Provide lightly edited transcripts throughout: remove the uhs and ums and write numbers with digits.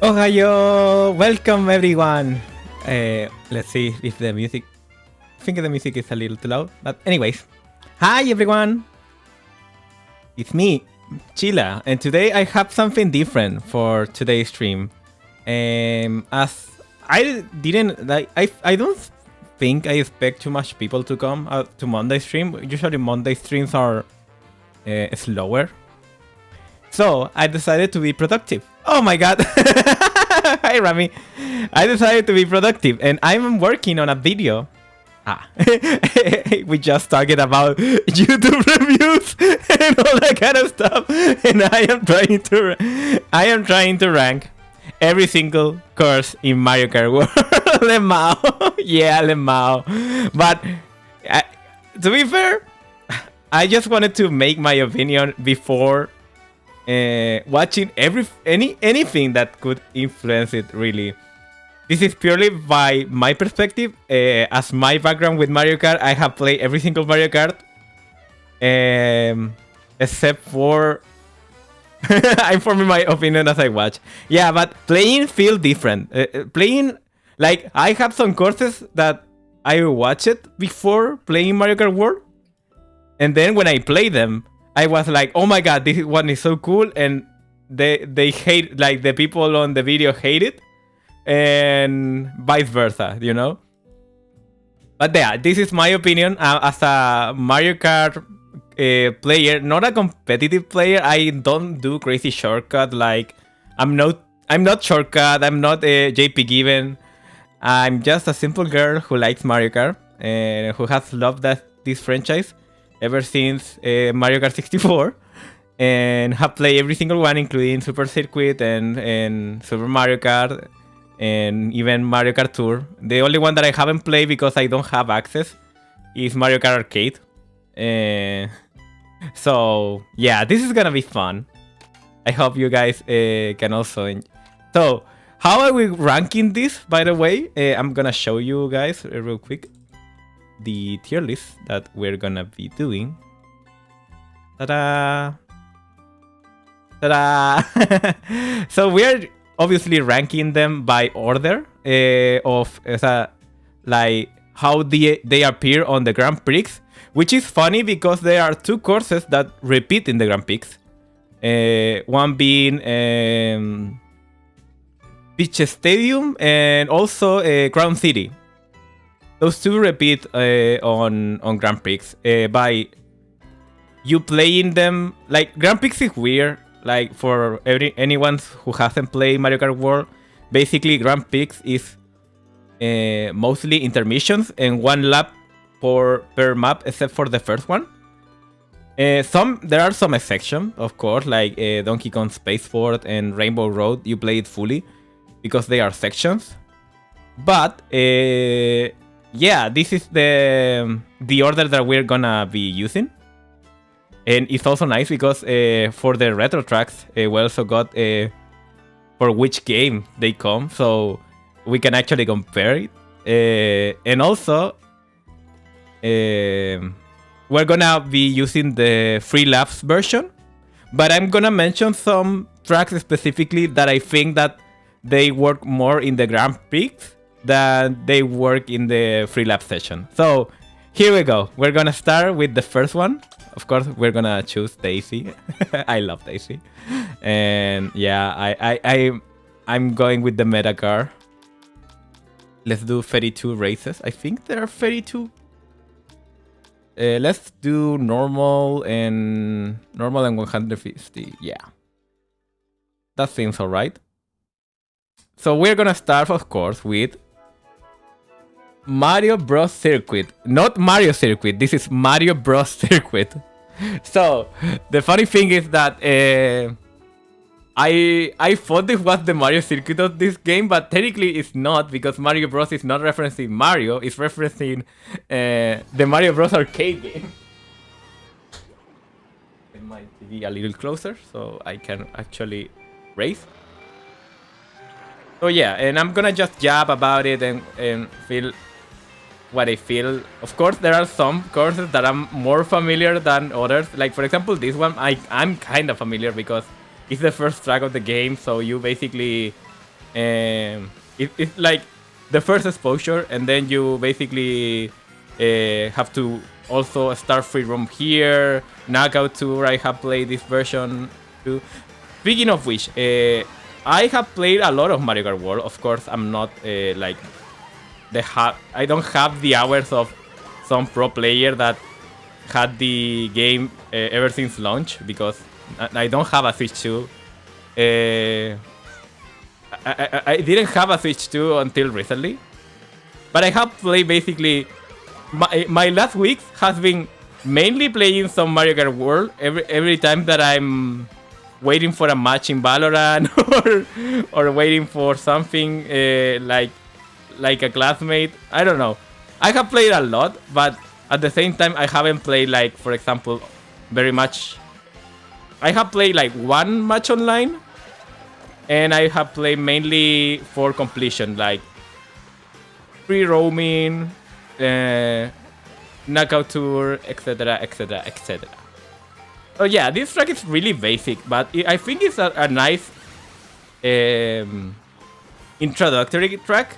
Ohio! Welcome everyone! Let's see if the music... I think the music is a little too loud, but anyways. Hi everyone! It's me, Cheela, and today I have something different for today's stream. As I didn't... I don't think I expect too much people to come to Monday stream. Usually Monday streams are slower. So I decided to be productive. Oh my god! Hi Rami! I decided to be productive and I'm working on a video. We just talking about YouTube reviews and all that kind of stuff, and I am trying to rank every single course in Mario Kart World. Lemao, yeah, Lemao. But to be fair, I just wanted to make my opinion before watching anything that could influence it, really. This is purely by my perspective. As my background with Mario Kart, I have played every single Mario Kart, except for I'm forming my opinion as I watch. Yeah, but playing feels different. Playing, like, I have some courses that I watched before playing Mario Kart World, and then when I play them, I was like, oh my god, this one is so cool, and they hate, like, the people on the video hate it, and vice versa, you know? But yeah, this is my opinion as a Mario Kart player, not a competitive player. I don't do crazy shortcut, like, I'm not shortcut, I'm not JP Given. I'm just a simple girl who likes Mario Kart, and who has loved this franchise ever since Mario Kart 64, and have played every single one, including Super Circuit and Super Mario Kart, and even Mario Kart Tour. The only one that I haven't played because I don't have access is Mario Kart Arcade. So yeah, this is gonna be fun. I hope you guys can also enjoy. So how are we ranking this, by the way? I'm gonna show you guys real quick the tier list that we're gonna be doing. Ta-da! Ta-da! So we're obviously ranking them by order of like how they appear on the Grand Prix, which is funny because there are two courses that repeat in the Grand Prix. One being Peach Stadium and also Crown City. Those two repeat on Grand Prix by you playing them. Like, Grand Prix is weird. Like, for anyone who hasn't played Mario Kart World, basically Grand Prix is mostly intermissions and one lap per map, except for the first one. There are some exceptions, of course, like Donkey Kong Space Fort and Rainbow Road. You play it fully because they are sections. But yeah, this is the order that we're gonna be using. And it's also nice because for the retro tracks, we also got for which game they come, so we can actually compare it. And also, we're gonna be using the free laps version, but I'm gonna mention some tracks specifically that I think that they work more in the Grand Prix than they work in the free lap session. So here we go. We're gonna start with the first one. Of course, we're gonna choose Daisy. I love Daisy, and yeah, I'm going with the meta car. Let's do 32 races. I think there are 32. Let's do normal and 150. Yeah, that seems alright. So we're gonna start, of course, with Mario Bros. Circuit. Not Mario Circuit, this is Mario Bros. Circuit. So, the funny thing is that I thought this was the Mario Circuit of this game, but technically it's not, because Mario Bros. Is not referencing Mario, it's referencing the Mario Bros. Arcade game. It might be a little closer, so I can actually race. So yeah, and I'm gonna just jab about it and feel what I feel. Of course, there are some courses that I'm more familiar than others. Like, for example, this one, I'm kind of familiar because it's the first track of the game, so you basically It's like the first exposure, and then you basically have to also start free roam here. Knockout Tour, I have played this version too. Speaking of which, I have played a lot of Mario Kart World. Of course, I'm not like I don't have the hours of some pro player that had the game ever since launch, because I don't have a Switch 2. I didn't have a Switch 2 until recently, but I have played basically my last week has been mainly playing some Mario Kart World every time that I'm waiting for a match in Valorant or waiting for something like a classmate. I don't know. I have played a lot, but at the same time I haven't played, like, for example, very much. I have played like one match online, and I have played mainly for completion, like free roaming, knockout tour, etc, etc, etc. Oh yeah, this track is really basic, but I think it's a nice introductory track.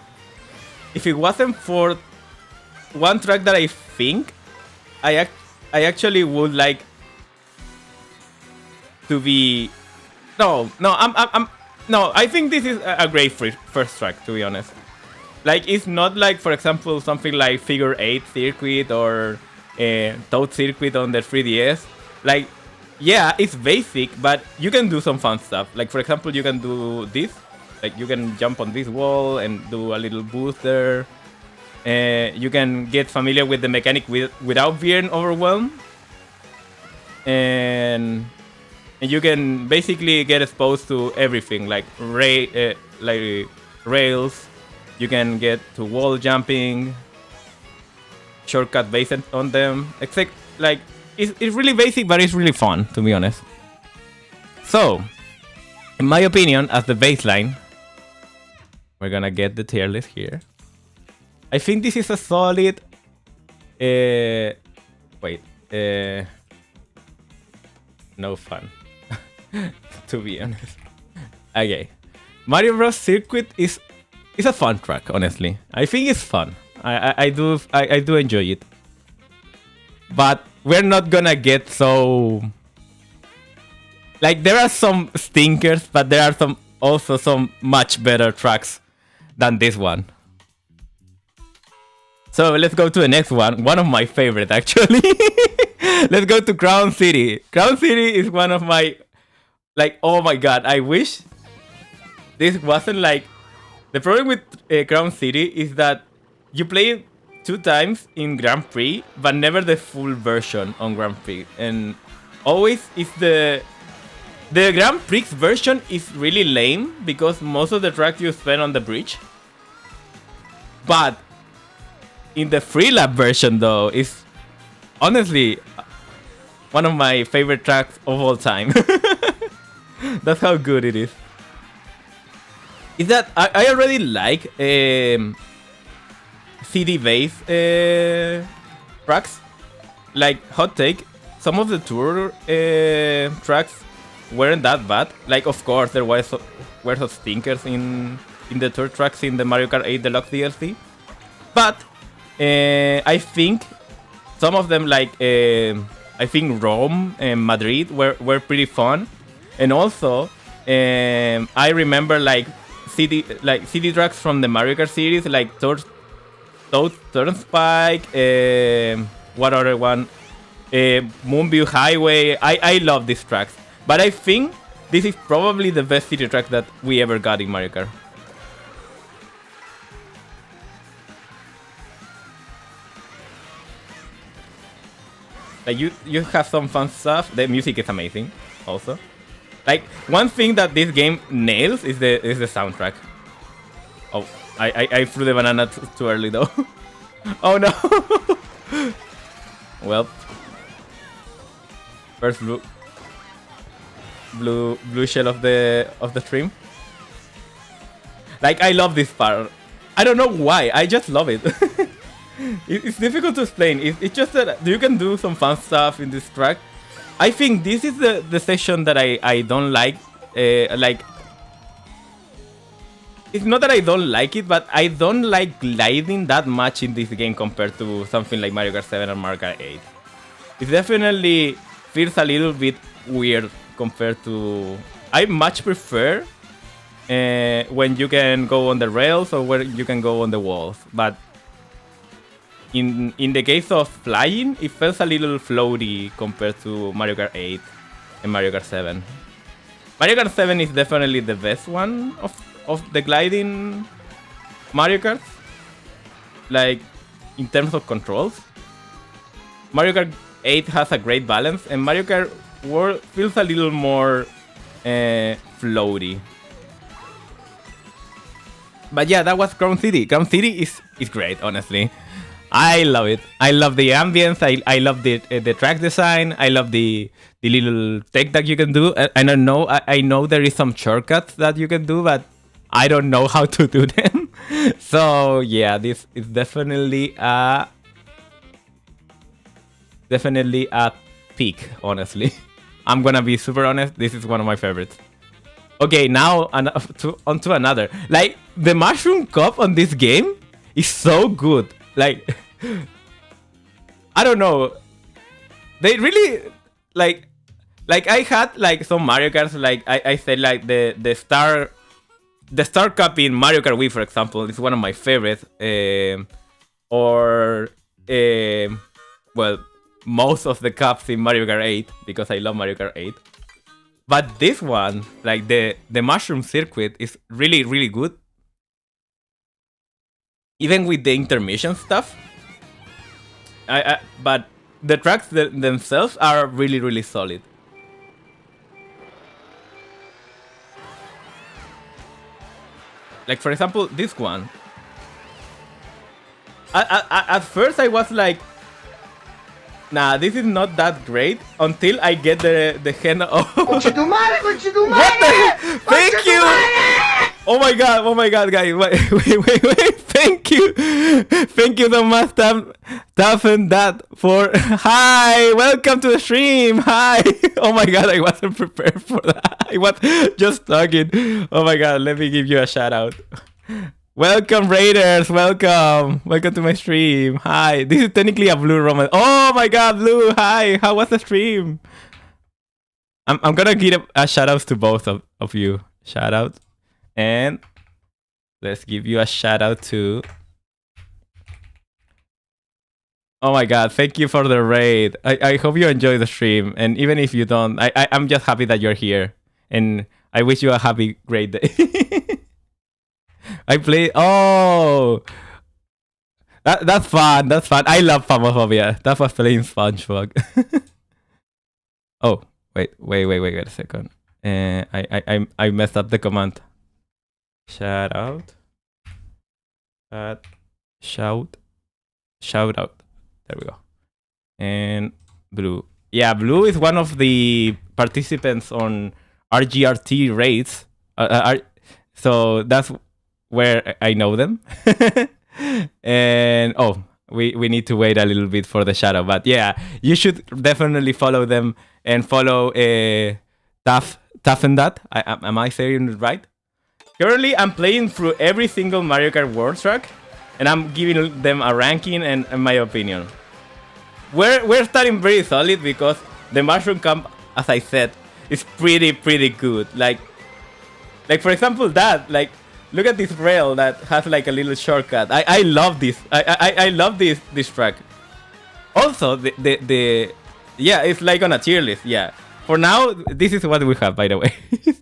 If it wasn't for one track that I think I actually would like to be. No, I think this is a great first track, to be honest. Like, it's not like, for example, something like Figure 8 Circuit or Toad Circuit on the 3DS. Like, yeah, it's basic, but you can do some fun stuff. Like, for example, you can do this. Like, you can jump on this wall and do a little boost there. You can get familiar with the mechanic without being overwhelmed. And you can basically get exposed to everything, like rails. You can get to wall jumping, shortcut based on them. Except, like, it's really basic, but it's really fun, to be honest. So, in my opinion, as the baseline, we're gonna get the tier list here. I think this is a solid. No fun. To be honest. Okay. Mario Bros. Circuit is a fun track, honestly. I think it's fun. I do enjoy it. But we're not gonna get so. Like, there are some stinkers, but there are also some much better tracks than this one. So let's go to the next one. One of my favorites, actually. Let's go to Crown City. Crown City is one of my, like, oh my god, I wish this wasn't like. The problem with Crown City is that you play it 2 times in Grand Prix, but never the full version on Grand Prix. And always is the Grand Prix version is really lame, because most of the tracks you spend on the bridge. But in the free lap version, though, is honestly one of my favorite tracks of all time. That's how good it is. Is that I already like CD-based tracks. Like, hot take, some of the tour tracks weren't that bad. Like, of course, there were some stinkers in the tour tracks in the Mario Kart 8 Deluxe DLC. But I think some of them, like I think Rome and Madrid were pretty fun. And also I remember like CD tracks from the Mario Kart series, like Toad Turnspike, what other one? Moonview Highway. I love these tracks. But I think this is probably the best city track that we ever got in Mario Kart. Like, you have some fun stuff. The music is amazing, also. Like, one thing that this game nails is the soundtrack. Oh, I threw the banana too early though. Oh no. Well, first blue shell of the stream. Like, I love this part. I don't know why. I just love it. It's difficult to explain. It's just that you can do some fun stuff in this track. I think this is the section that I don't like. Like, it's not that I don't like it, but I don't like gliding that much in this game compared to something like Mario Kart 7 or Mario Kart 8. It definitely feels a little bit weird compared to... I much prefer when you can go on the rails or where you can go on the walls. But in the case of flying, it feels a little floaty compared to Mario Kart 8 and Mario Kart 7. Mario Kart 7 is definitely the best one of the gliding Mario Kart. Like, in terms of controls. Mario Kart 8 has a great balance, and Mario Kart World feels a little more floaty. But yeah, that was Crown City. Crown City is great, honestly. I love it. I love the ambience. I love the track design. I love the little tech that you can do. I don't know. I know there is some shortcuts that you can do, but I don't know how to do them. So yeah, this is definitely a peak, honestly. I'm gonna be super honest. This is one of my favorites. Okay, now onto another. Like, the mushroom cup on this game is so good. Like, I don't know. They really like I had like some Mario Karts. Like I said, like the star cup in Mario Kart Wii, for example, is one of my favorites. Well, most of the cups in Mario Kart 8 because I love Mario Kart 8. But this one, like the mushroom circuit, is really, really good. Even with the intermission stuff. But the tracks themselves are really, really solid. Like, for example, this one. At first I was like, nah, this is not that great until I get the hand of... What the... Thank you! Oh my god, guys. Wait. Thank you so much, Taffen that for... Hi! Welcome to the stream! Hi! Oh my god, I wasn't prepared for that. I was just talking. Oh my god, let me give you a shout out. Welcome, Raiders! Welcome to my stream. Hi! This is technically a Blue Roman. Oh my god, Blue! Hi! How was the stream? I'm gonna give a shout out to both of you. Shout out. And let's give you a shout out to... Oh my god, thank you for the raid. I hope you enjoy the stream. And even if you don't, I'm just happy that you're here. And I wish you a happy, great day. I play... Oh! That's fun. I love HOMOPHOBIA. That was playing SpongeBob. Oh, wait a second. I messed up the command. Shout out. Shout out. There we go. And Blue. Yeah, Blue is one of the participants on RGRT raids. So that's where I know them. And oh, we need to wait a little bit for the shadow. But yeah, you should definitely follow them and follow Taffendat. Am I saying it right? Currently, I'm playing through every single Mario Kart World track, and I'm giving them a ranking and my opinion. We're starting very solid because the Mushroom Camp, as I said, is pretty good. Like for example, that look at this rail that has like a little shortcut. I love this. I love this track. Also, yeah, it's like on a tier list. Yeah. For now, this is what we have. By the way,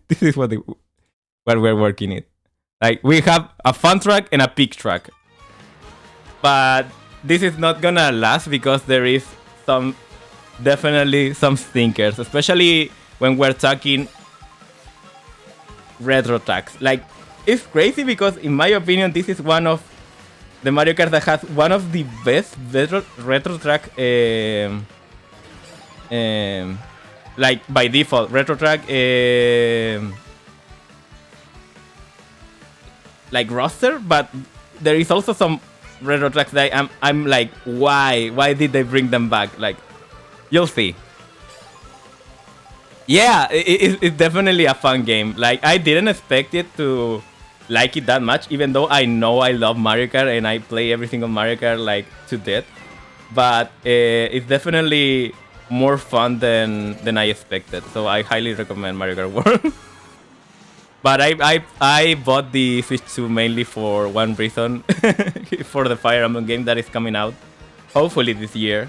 this is what we're working it. Like, we have a fun track and a peak track. But this is not gonna last because there is definitely some stinkers, especially when we're talking retro tracks. Like, it's crazy because in my opinion, this is one of the Mario Kart that has one of the best retro track, like by default, retro track, like roster, but there is also some retro tracks that I'm like, why did they bring them back? Like, you'll see. Yeah, it's definitely a fun game. Like, I didn't expect it to like it that much, even though I know I love Mario Kart and I play everything on Mario Kart like to death. But it's definitely more fun than I expected. So I highly recommend Mario Kart World. But I bought the Switch 2 mainly for one reason, for the Fire Emblem game that is coming out, hopefully this year.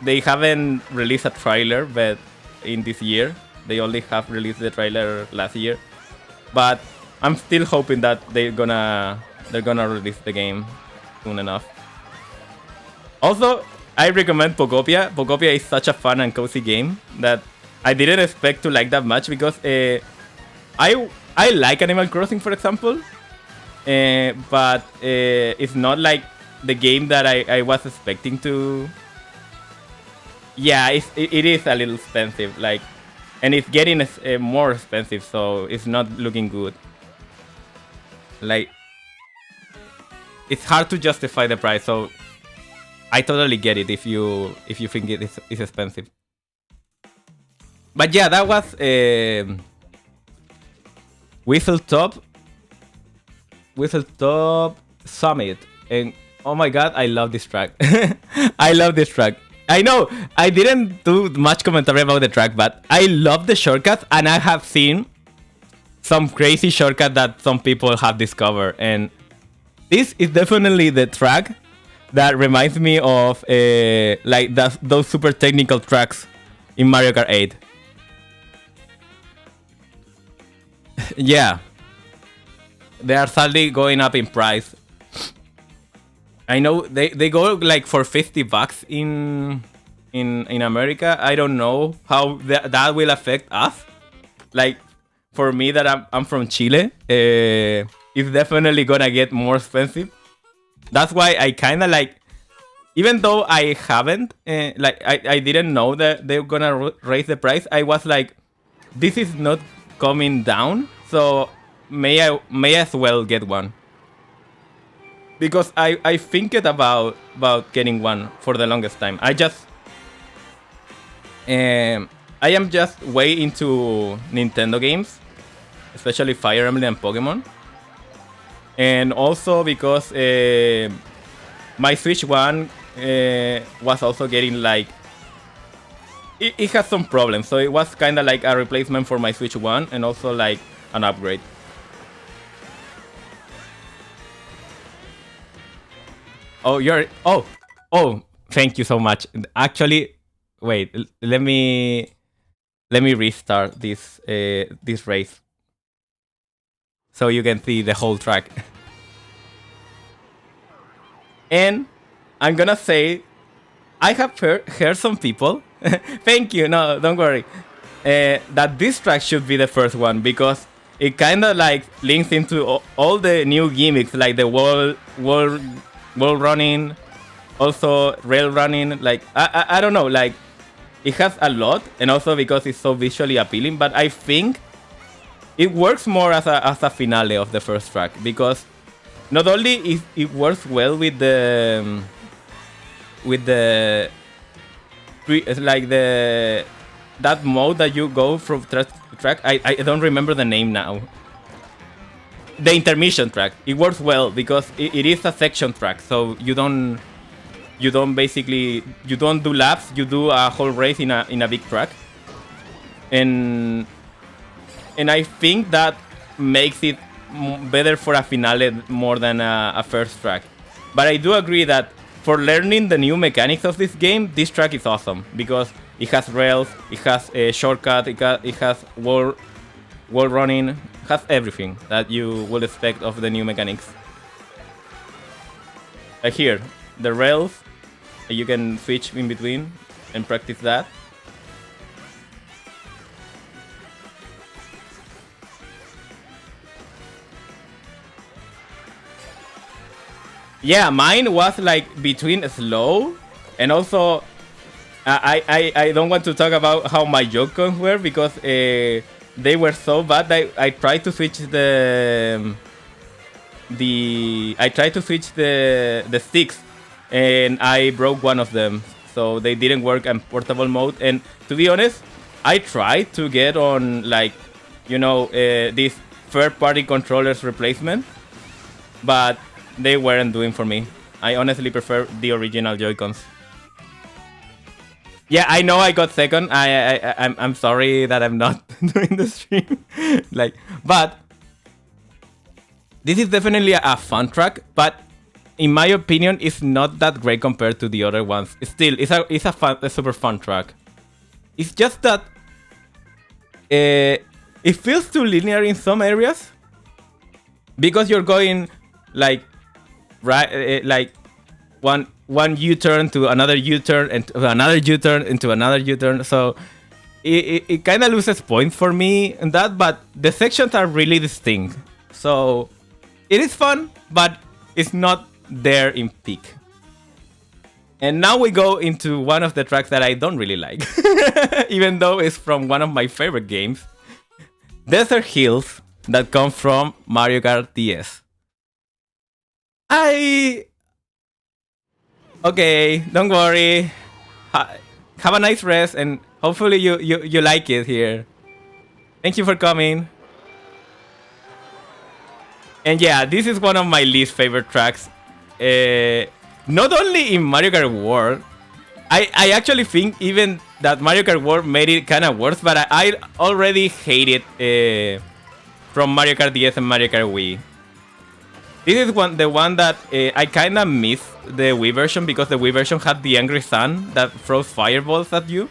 They haven't released a trailer, but in this year they only have released the trailer last year. But I'm still hoping that they're gonna release the game soon enough. Also, I recommend Pokopia. Pokopia is such a fun and cozy game that I didn't expect to like that much because I like Animal Crossing, for example, but it's not like the game that I was expecting to. Yeah, it is a little expensive, like, and it's getting more expensive, so it's not looking good. Like, it's hard to justify the price, so I totally get it if you think it's expensive. But yeah, that was Whistle Top Summit, and oh my god, I love this track. I love this track. I know I didn't do much commentary about the track, but I love the shortcuts, and I have seen some crazy shortcut that some people have discovered, and this is definitely the track that reminds me of like those super technical tracks in Mario Kart 8. Yeah, they are sadly going up in price. I know they go like for $50 in America. I don't know how that will affect us. Like, for me that I'm from Chile, it's definitely gonna get more expensive. That's why I kind of like, even though I haven't, like I didn't know that they're gonna raise the price. I was like, this is not coming down, so may as well get one. Because I think about getting one for the longest time. I am just way into Nintendo games, especially Fire Emblem and Pokemon. And also because my Switch 1 was also getting like... It has some problems, so it was kind of like a replacement for my Switch 1 and also like an upgrade. Oh, thank you so much. Actually, wait, let me restart this race so you can see the whole track. And I'm gonna say, I have heard some people, thank you, no, don't worry, that this track should be the first one because it kind of like links into all the new gimmicks, like the wall running, also rail running. Like I don't know, like it has a lot, and also because it's so visually appealing. But I think it works more as a finale of the first track because not only it works well with the that mode that you go from track to track. I don't remember the name now. The intermission track. It works well because it is a section track, so you don't do laps. You do a whole race in a big track, and I think that makes it better for a finale more than a first track. But I do agree that for learning the new mechanics of this game, this track is awesome because it has rails, it has a shortcut, it has wall running, has everything that you would expect of the new mechanics. Here, the rails, you can switch in between and practice that. Yeah, mine was like between slow and also I don't want to talk about how my Joy-Cons were because they were so bad that I tried to switch the sticks and I broke one of them, so they didn't work in portable mode. And to be honest, I tried to get on like, you know, this third-party controllers replacement, but they weren't doing for me. I honestly prefer the original Joy-Cons. Yeah, I know I got second. I'm sorry that I'm not doing the stream. But this is definitely a fun track, but in my opinion, it's not that great compared to the other ones. It's a super fun track. It's just that it feels too linear in some areas because you're going like one U-turn to another U-turn and to another U-turn into another U-turn. So it kind of loses points for me in that, but the sections are really distinct. So it is fun, but it's not there in peak. And now we go into one of the tracks that I don't really like, even though it's from one of my favorite games, Desert Hills, that come from Mario Kart DS. Okay, don't worry. Have a nice rest, and hopefully you like it here. Thank you for coming. And yeah, this is one of my least favorite tracks. Not only in Mario Kart World, I actually think even that Mario Kart World made it kind of worse, but I already hate it from Mario Kart DS and Mario Kart Wii. This is the one that I kind of miss the Wii version because the Wii version had the angry sun that throws fireballs at you.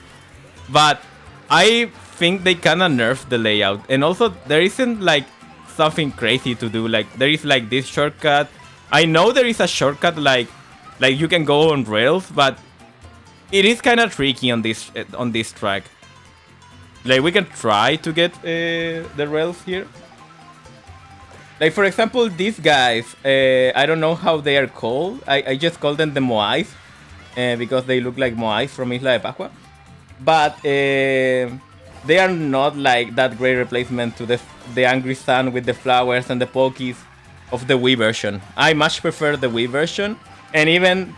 But I think they kind of nerfed the layout, and also there isn't like something crazy to do. Like there is like this shortcut. I know there is a shortcut like you can go on rails, but it is kind of tricky on this track. Like we can try to get the rails here. Like for example, these guys, I don't know how they are called. I just call them the Moais because they look like Moais from Isla de Pascua. But they are not like that great replacement to the angry sun with the flowers and the pokies of the Wii version. I much prefer the Wii version, and even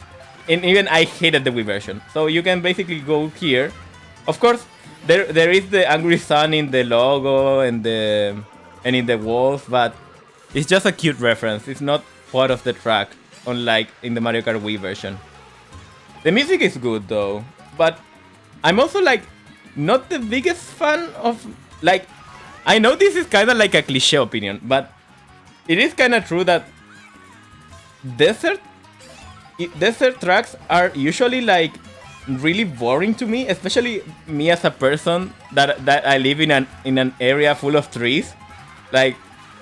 I hated the Wii version. So you can basically go here. Of course, there is the angry sun in the logo and in the walls, but it's just a cute reference. It's not part of the track, unlike in the Mario Kart Wii version. The music is good though, but I'm also like not the biggest fan of like. I know this is kind of like a cliche opinion, but it is kind of true that desert tracks are usually like really boring to me, especially me as a person that I live in an area full of trees. Like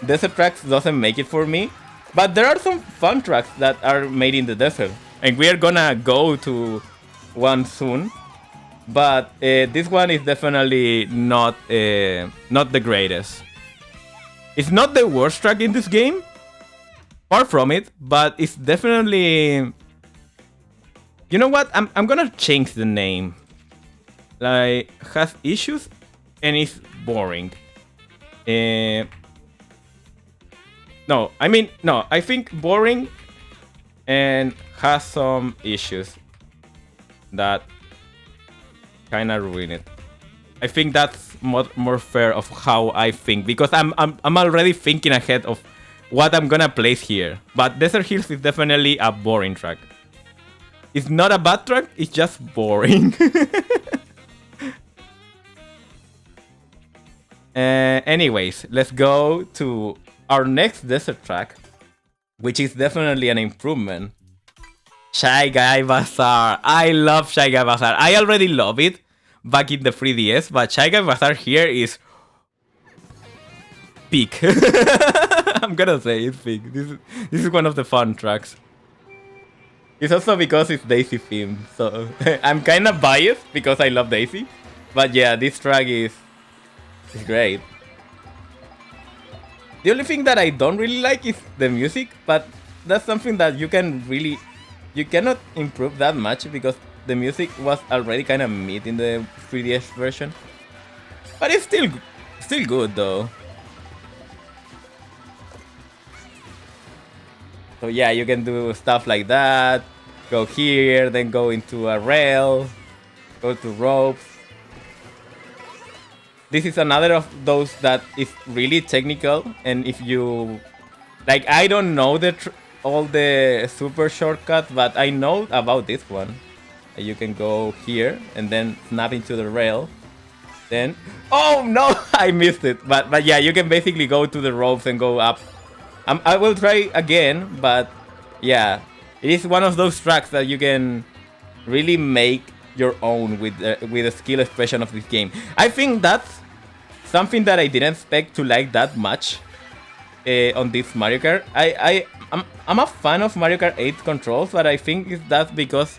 desert tracks doesn't make it for me, but there are some fun tracks that are made in the desert, and we are gonna go to one soon. But this one is definitely not the greatest. It's not the worst track in this game, far from it, but it's definitely. You know what? I'm gonna change the name. Like has issues and it's boring. No, I think boring and has some issues that kind of ruin it. I think that's more fair of how I think, because I'm already thinking ahead of what I'm gonna place here. But Desert Hills is definitely a boring track. It's not a bad track, it's just boring. Anyways, let's go to our next desert track, which is definitely an improvement. Shy Guy Bazaar. I love Shy Guy Bazaar. I already love it back in the 3DS, but Shy Guy Bazaar here is peak. I'm gonna say it's peak. This is one of the fun tracks. It's also because it's Daisy themed, so I'm kind of biased because I love Daisy. But yeah, this track is great. The only thing that I don't really like is the music, but that's something that you cannot improve that much because the music was already kind of mid in the 3DS version. But it's still good though. So yeah, you can do stuff like that. Go here, then go into a rail. Go to ropes. this is another of those that is really technical, and if you like, I don't know all the super shortcuts, but I know about this one. You can go here and then snap into the rail. Then, oh no, I missed it. But yeah, you can basically go to the ropes and go up. I will try again, but yeah, it is one of those tracks that you can really make your own with the skill expression of this game. I think that's something that I didn't expect to like that much on this Mario Kart. I'm a fan of Mario Kart 8 controls, but I think that's because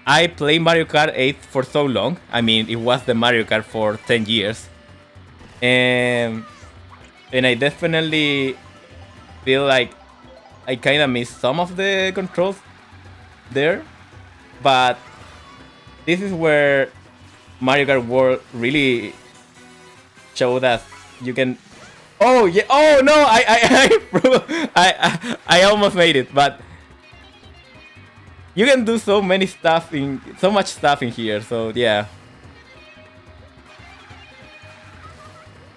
I play Mario Kart 8 for so long. I mean, it was the Mario Kart for 10 years. And I definitely feel like I kind of miss some of the controls there. But this is where Mario Kart World really showed that you can... Oh, yeah. Oh, no. I almost made it, but... You can do so much stuff in here, so yeah.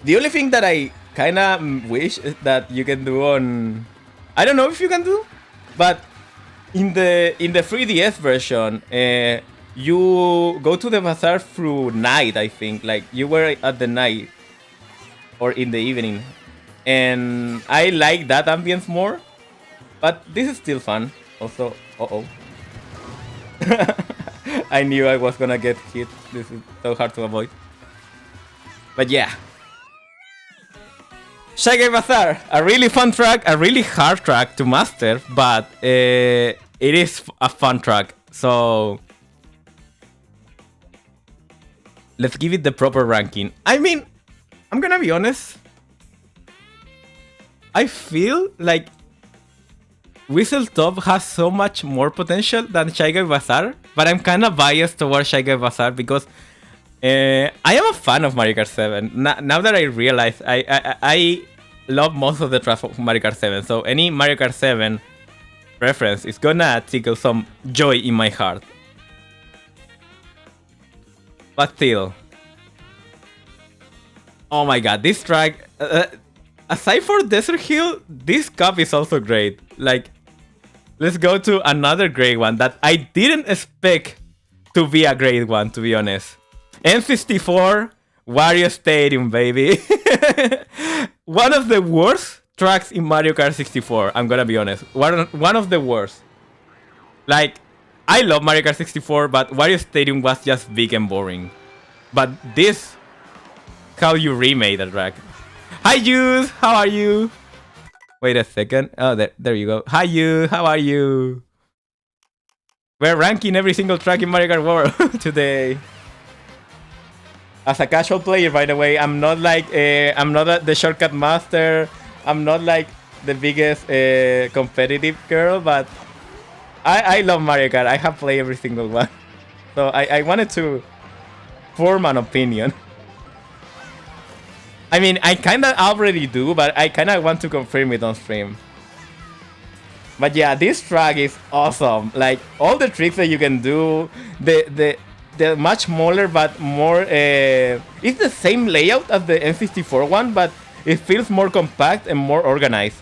The only thing that I kinda wish is that you can do on, I don't know if you can do, but in the 3DS version, you go to the bazaar through night, I think. Like, you were at the night or in the evening, and I like that ambience more. But this is still fun. Also, I knew I was gonna get hit. This is so hard to avoid. But yeah. Shy Guy Bazaar, a really fun track, a really hard track to master, but it is a fun track. So let's give it the proper ranking. I mean, I'm gonna be honest. I feel like Whistle Top has so much more potential than Shy Guy Bazaar, but I'm kind of biased towards Shy Guy Bazaar because I am a fan of Mario Kart 7. Now that I realize, I love most of the tracks of Mario Kart 7, so any Mario Kart 7 reference is gonna tickle some joy in my heart. But still, oh my god, this track, aside for Desert Hill, this cup is also great. Like, let's go to another great one that I didn't expect to be a great one, to be honest. N64, Wario Stadium, baby. One of the worst tracks in Mario Kart 64, I'm gonna be honest. One of the worst. Like, I love Mario Kart 64, but Wario Stadium was just big and boring. But this, how you remade the track. Hi, Juice, how are you? Wait a second. Oh, there you go. Hi, you. How are you? We're ranking every single track in Mario Kart World today. As a casual player, by the way, I'm not like I'm not the shortcut master. I'm not like the biggest competitive girl, but I love Mario Kart. I have played every single one, so I wanted to form an opinion. I mean, I kind of already do, but I kind of want to confirm it on stream. But yeah, this track is awesome. Like, all the tricks that you can do, the much smaller but more... it's the same layout as the N64 one, but it feels more compact and more organized.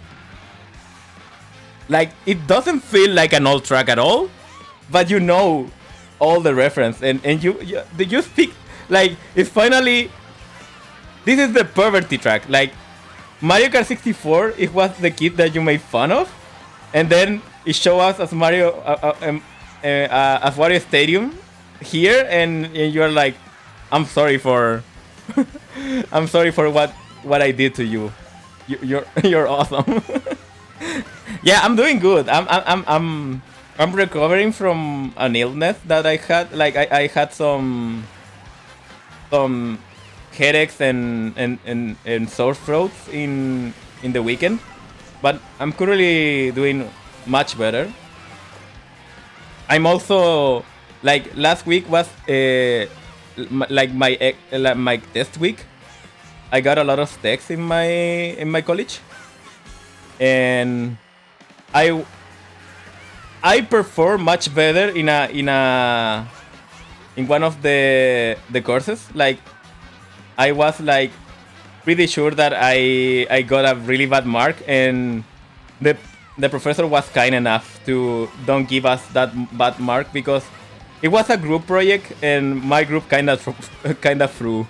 Like, it doesn't feel like an old track at all, but you know all the reference. And you speak... Like, it's finally... This is the puberty track. Like, Mario Kart 64, it was the kid that you made fun of, and then it showed us as as Wario Stadium here, and you're like, I'm sorry for, I'm sorry for what I did to you. You're awesome. Yeah, I'm doing good. I'm recovering from an illness that I had. Like, I had some headaches and sore throats in the weekend, but I'm currently doing much better. I'm also, like, last week was like my test week. I got a lot of texts in my college, and I perform much better in one of the courses. Like, I was like pretty sure that I got a really bad mark, and the professor was kind enough to don't give us that bad mark because it was a group project and my group kind of threw.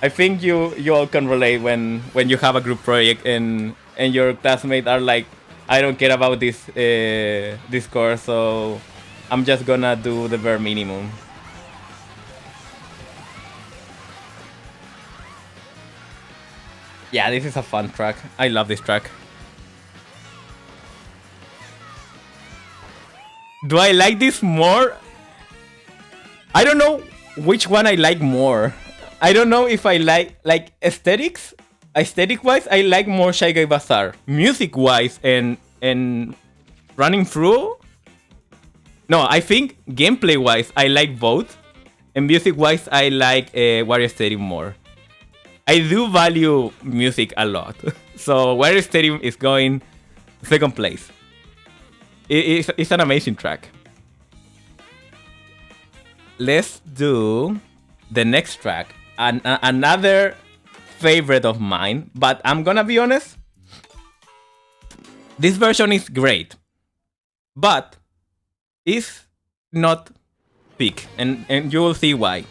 I think you all can relate when you have a group project and your classmates are like, I don't care about this course, so I'm just gonna do the bare minimum. Yeah, this is a fun track. I love this track. Do I like this more? I don't know which one I like more. I don't know if I like aesthetics. Aesthetic-wise, I like more Shy Guy Bazaar. Music-wise and running through. No, I think gameplay-wise, I like both. And music-wise, I like Warrior Stadium more. I do value music a lot. So Warrior Stadium is going second place. It's an amazing track. Let's do the next track. Another favorite of mine, but I'm gonna be honest. This version is great, but it's not peak, and you will see why.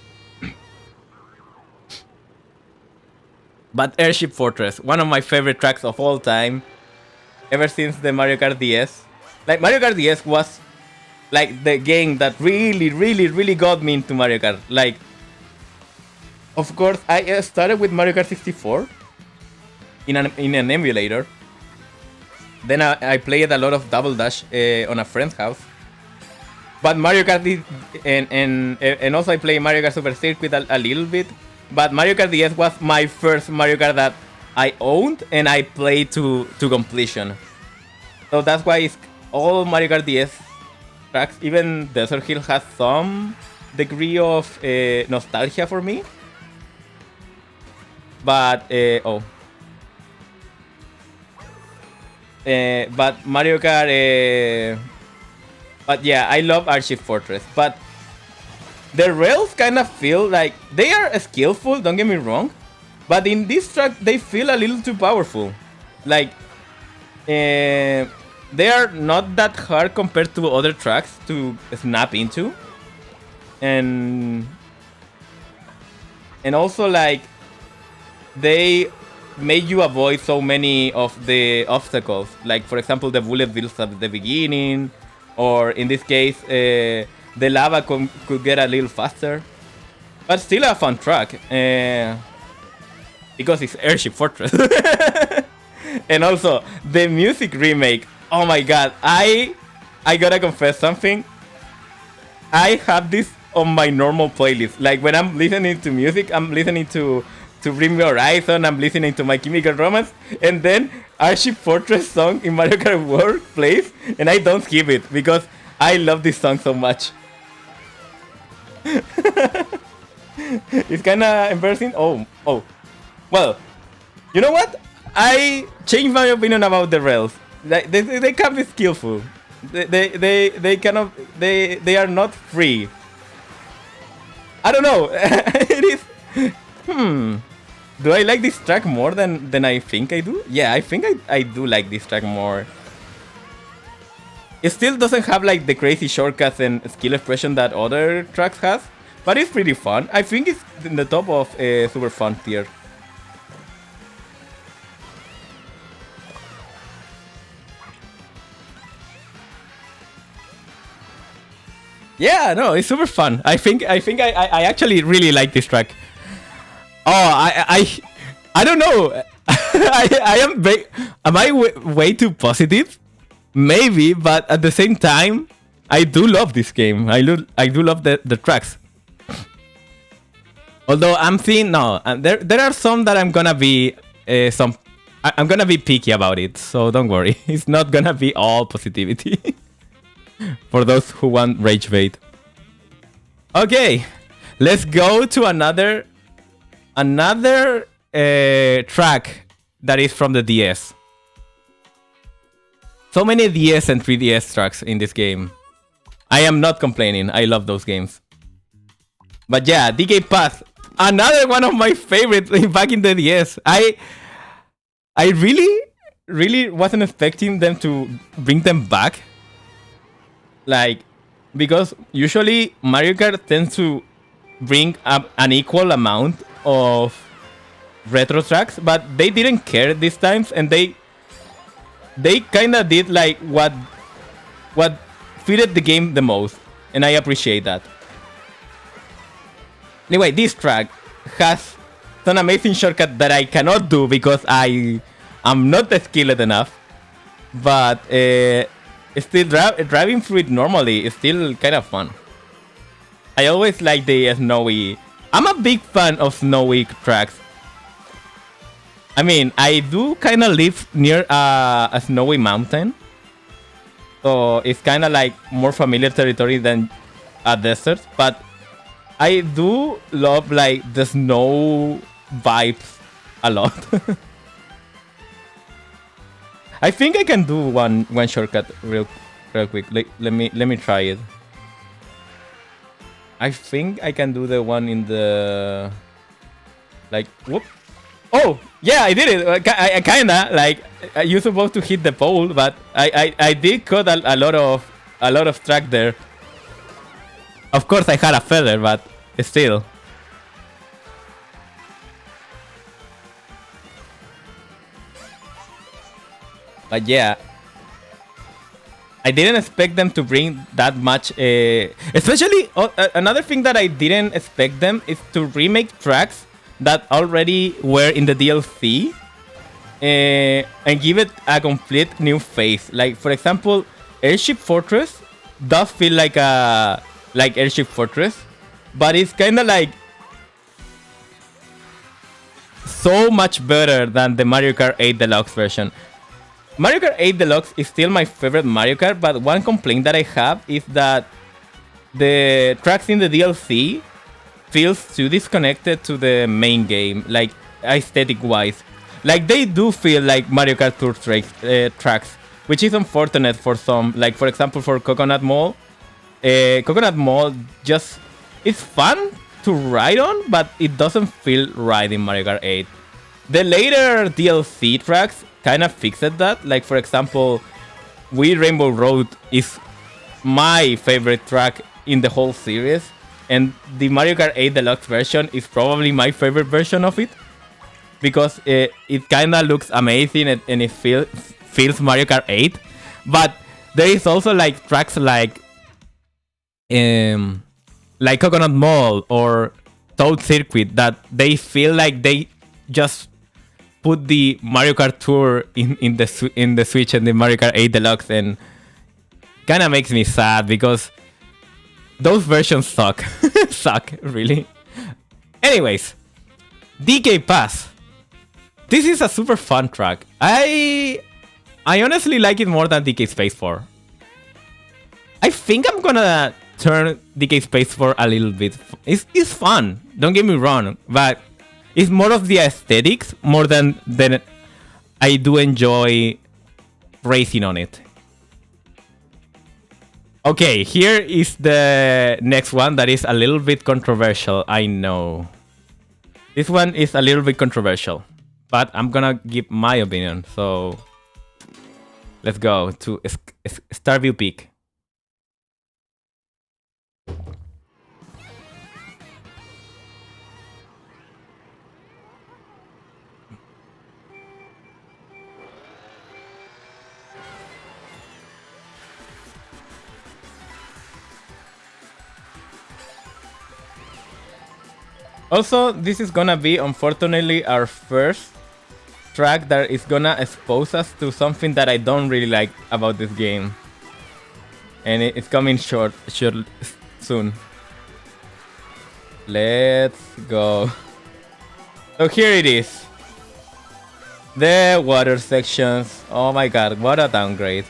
But Airship Fortress, one of my favorite tracks of all time, ever since the Mario Kart DS. Like, Mario Kart DS was like the game that really got me into Mario Kart. Like, of course, I started with Mario Kart 64 in an emulator. Then I played a lot of Double Dash on a friend's house. But Mario Kart and also I played Mario Kart Super Circuit a little bit. But Mario Kart DS was my first Mario Kart that I owned and I played to completion. So that's why it's all Mario Kart DS tracks. Even Desert Hill has some degree of nostalgia for me. But but Mario Kart. But yeah, I love Airship Fortress. But the rails kind of feel like they are skillful. Don't get me wrong, but in this track they feel a little too powerful. Like they are not that hard compared to other tracks to snap into, and also like they make you avoid so many of the obstacles. Like, for example, the bullet bills at the beginning, or in this case, the lava could get a little faster. But still a fun track. Because it's Airship Fortress. And also, the music remake. Oh my god, I gotta confess something. I have this on my normal playlist. Like, when I'm listening to music, I'm listening to Bring Me Horizon, I'm listening to My Chemical Romance, and then Airship Fortress song in Mario Kart World plays, and I don't skip it because I love this song so much. It's kinda embarrassing. Oh. Well, you know what? I changed my opinion about the rails. They can be skillful. They are not free. I don't know. It is. Do I like this track more than I think I do? Yeah, I think I do like this track more. It still doesn't have like the crazy shortcuts and skill expression that other tracks has, but it's pretty fun. I think it's in the top of super fun tier. Yeah, no, it's super fun. I think I actually really like this track. Oh, I don't know. Am I way too positive? Maybe, but at the same time, I do love this game. I do love the tracks. Although I'm seeing there are some that I'm gonna be I'm gonna be picky about it. So don't worry, it's not gonna be all positivity. For those who want rage bait. Okay, let's go to another track that is from the DS. So many DS and 3DS tracks in this game. I am not complaining. I love those games. But yeah, DK Path. Another one of my favorites back in the DS. I really wasn't expecting them to bring them back. Like, because usually Mario Kart tends to bring up an equal amount of retro tracks, but they didn't care this time, and they kind of did like what fitted the game the most, and I appreciate that. Anyway, this track has an amazing shortcut that I cannot do because I am not skilled enough, but still driving through it normally is still kind of fun. I always like the snowy. I'm a big fan of snowy tracks. I mean, I do kind of live near a snowy mountain, so it's kind of like more familiar territory than a desert, but I do love like the snow vibes a lot. I think I can do one shortcut real quick. Like, let me try it. I think I can do the one in the like whoop. Oh yeah, I did it. I kinda like you're supposed to hit the pole, but I did cut a lot of track there. Of course, I had a feather, but still. But yeah, I didn't expect them to bring that much. Especially, another thing that I didn't expect them is to remake tracks that already were in the DLC and give it a complete new face. Like, for example, Airship Fortress does feel like Airship Fortress, but it's kind of like so much better than the Mario Kart 8 Deluxe version. Mario Kart 8 Deluxe is still my favorite Mario Kart, but one complaint that I have is that the tracks in the DLC feels too disconnected to the main game, like aesthetic-wise. Like, they do feel like Mario Kart Tour tracks, which is unfortunate for some. Like, for example, for Coconut Mall. Coconut Mall just... it's fun to ride on, but it doesn't feel right in Mario Kart 8. The later DLC tracks kind of fixed that. Like, for example, We Rainbow Road is my favorite track in the whole series, and the Mario Kart 8 Deluxe version is probably my favorite version of it, because it kind of looks amazing and it feels Mario Kart 8. But there is also like tracks like Coconut Mall or Toad Circuit that they feel like they just put the Mario Kart Tour in the Switch and the Mario Kart 8 Deluxe, and kind of makes me sad because those versions suck. Suck, really. Anyways, DK Pass. This is a super fun track. I honestly like it more than DK Space 4. I think I'm gonna turn DK Space 4 a little bit. It's fun, don't get me wrong, but it's more of the aesthetics more than I do enjoy racing on it. Okay, here is the next one that is a little bit controversial, I know. This one is a little bit controversial, but I'm gonna give my opinion, so let's go to Starview Peak. Also, this is gonna be, unfortunately, our first track that is gonna expose us to something that I don't really like about this game. And it's coming soon. Let's go. So here it is. The water sections. Oh my god, what a downgrade.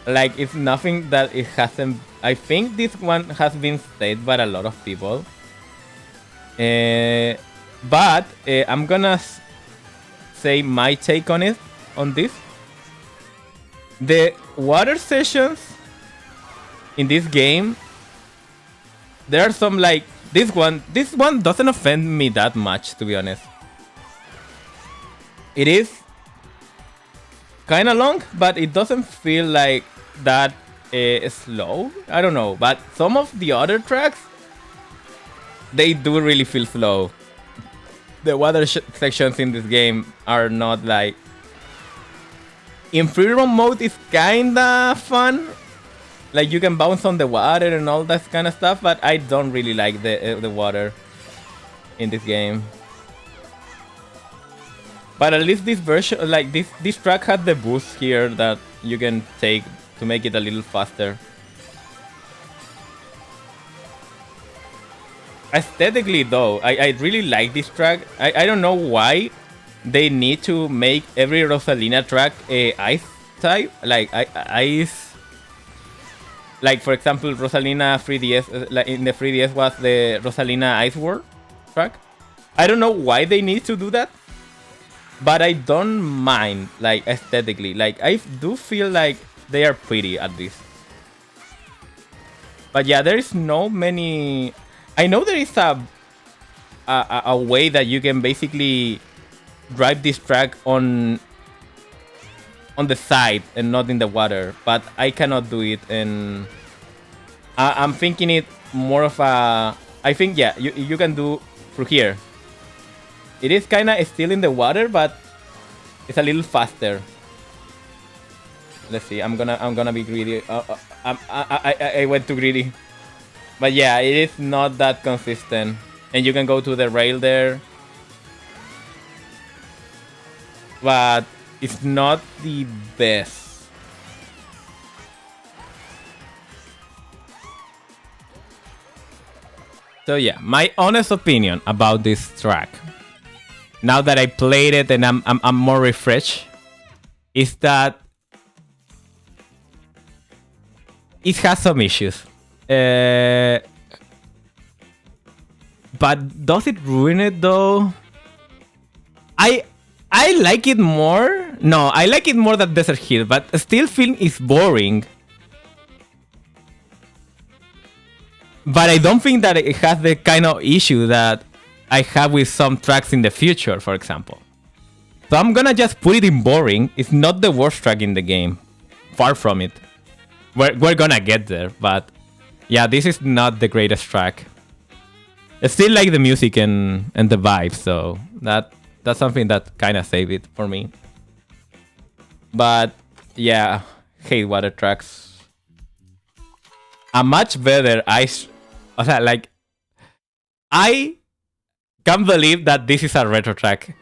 Like, it's nothing that it hasn't... I think this one has been said by a lot of people. But I'm gonna say my take on it, on this. The water sessions in this game, there are some like This one doesn't offend me that much, to be honest. It is kind of long, but it doesn't feel like that slow. I don't know, but some of the other tracks, they do really feel slow. The water sections in this game are not like... In free roam mode, it's kinda fun. Like, you can bounce on the water and all that kind of stuff, but I don't really like the water in this game. But at least this version, like this track had the boost here that you can take to make it a little faster. Aesthetically though, I really like this track. I don't know why they need to make every Rosalina track a ice type, like ice. Like for example, Rosalina 3DS, like in the 3DS was the Rosalina Ice World track. I don't know why they need to do that, but I don't mind, like aesthetically. Like I do feel like they are pretty at this. But yeah, there is no many. I know there is a way that you can basically drive this track on the side and not in the water, but I cannot do it, and I'm thinking it more of a... I think, yeah, you can do through here. It is kind of still in the water, but it's a little faster. Let's see, I'm gonna be greedy. I went too greedy. But yeah, it is not that consistent. And you can go to the rail there. But it's not the best. So yeah, my honest opinion about this track, now that I played it and I'm more refreshed, is that it has some issues. But does it ruin it though? I like it more. No, I like it more than Desert Hill, but still feel it's boring. But I don't think that it has the kind of issue that I have with some tracks in the future, for example. So I'm gonna just put it in boring. It's not the worst track in the game. Far from it. We're gonna get there, but yeah, this is not the greatest track. I still like the music and the vibe, so that's something that kind of saved it for me. But yeah, hate water tracks. A much better ice... Like, I can't believe that this is a retro track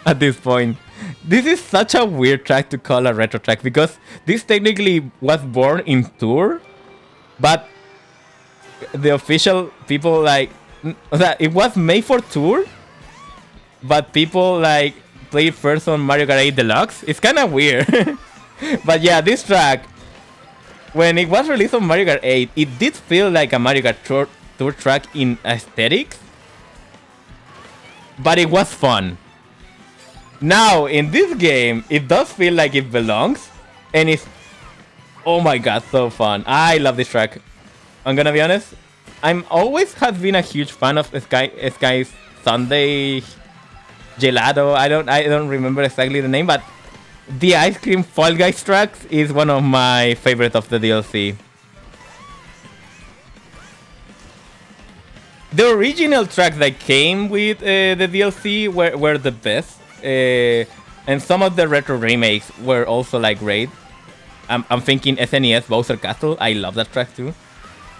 at this point. This is such a weird track to call a retro track, because this technically was born in Tour, but the official people, like, it was made for Tour, but people like played first on Mario Kart 8 Deluxe. It's kind of weird. But yeah, this track, when it was released on Mario Kart 8, it did feel like a Mario Kart Tour track in aesthetics, but it was fun. Now, in this game, it does feel like it belongs, and it's... Oh my god, so fun. I love this track. I'm gonna be honest, I'm always has been a huge fan of Sky's Sunday Gelato. I don't remember exactly the name, but the Ice Cream Fall Guys tracks is one of my favorites of the DLC. The original tracks that came with the DLC were the best. And some of the retro remakes were also like great. I'm thinking SNES Bowser Castle. I love that track too.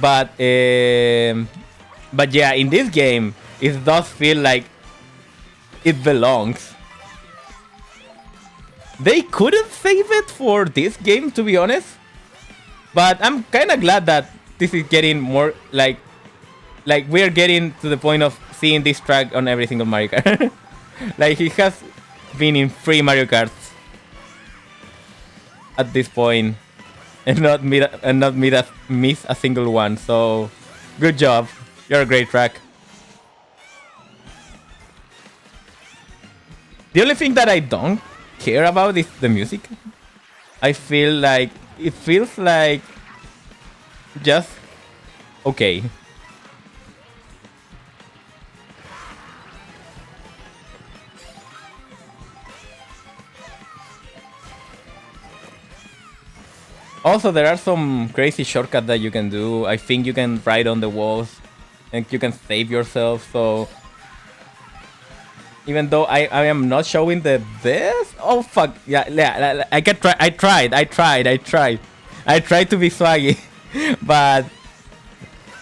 But yeah, in this game, it does feel like it belongs. They couldn't save it for this game, to be honest. But I'm kind of glad that this is getting more like we're getting to the point of seeing this track on every single Mario Kart. Like, it has been in 3 Mario Karts at this point, and not miss a single one. So, good job. You're a great track. The only thing that I don't care about is the music. I feel like it feels like just okay. Also, there are some crazy shortcuts that you can do. I think you can write on the walls and you can save yourself. So even though I am not showing the best, oh fuck, yeah, I can try. I tried to be swaggy, but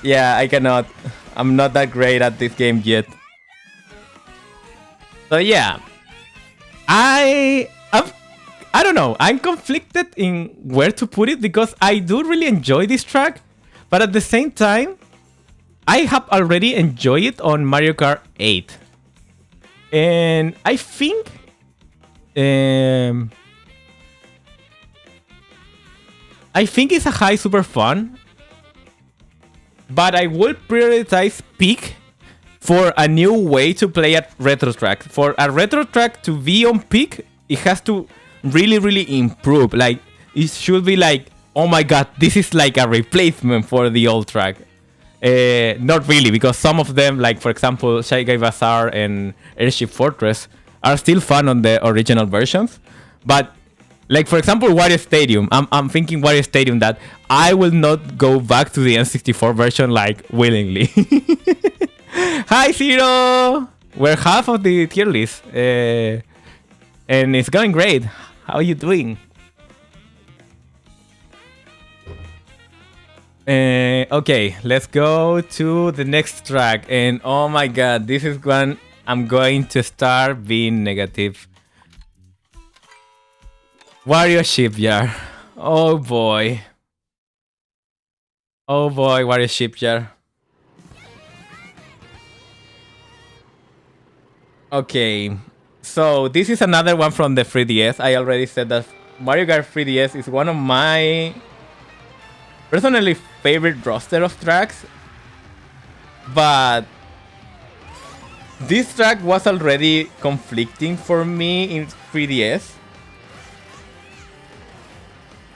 yeah, I cannot. I'm not that great at this game yet. So yeah, I don't know. I'm conflicted in where to put it because I do really enjoy this track, but at the same time, I have already enjoyed it on Mario Kart 8. And I think it's a high super fun, but I would prioritize peak for a new way to play a retro track. For a retro track to be on peak, it has to really improve. Like, it should be like, oh my god, this is like a replacement for the old track. Not really, because some of them, like for example Shy Guy Bazaar and Airship Fortress, are still fun on the original versions. But like for example Wario Stadium, I'm thinking Wario Stadium that I will not go back to the N64 version like willingly. Hi Zero! We're half of the tier list, and it's going great. How are you doing? Okay, let's go to the next track. And oh my god, this is when I'm going to start being negative. Wario Shipyard. Oh boy. Oh boy, Wario Shipyard. Okay, so this is another one from the 3DS. I already said that Mario Kart 3DS is one of my personally favorite roster of tracks, but this track was already conflicting for me in 3DS,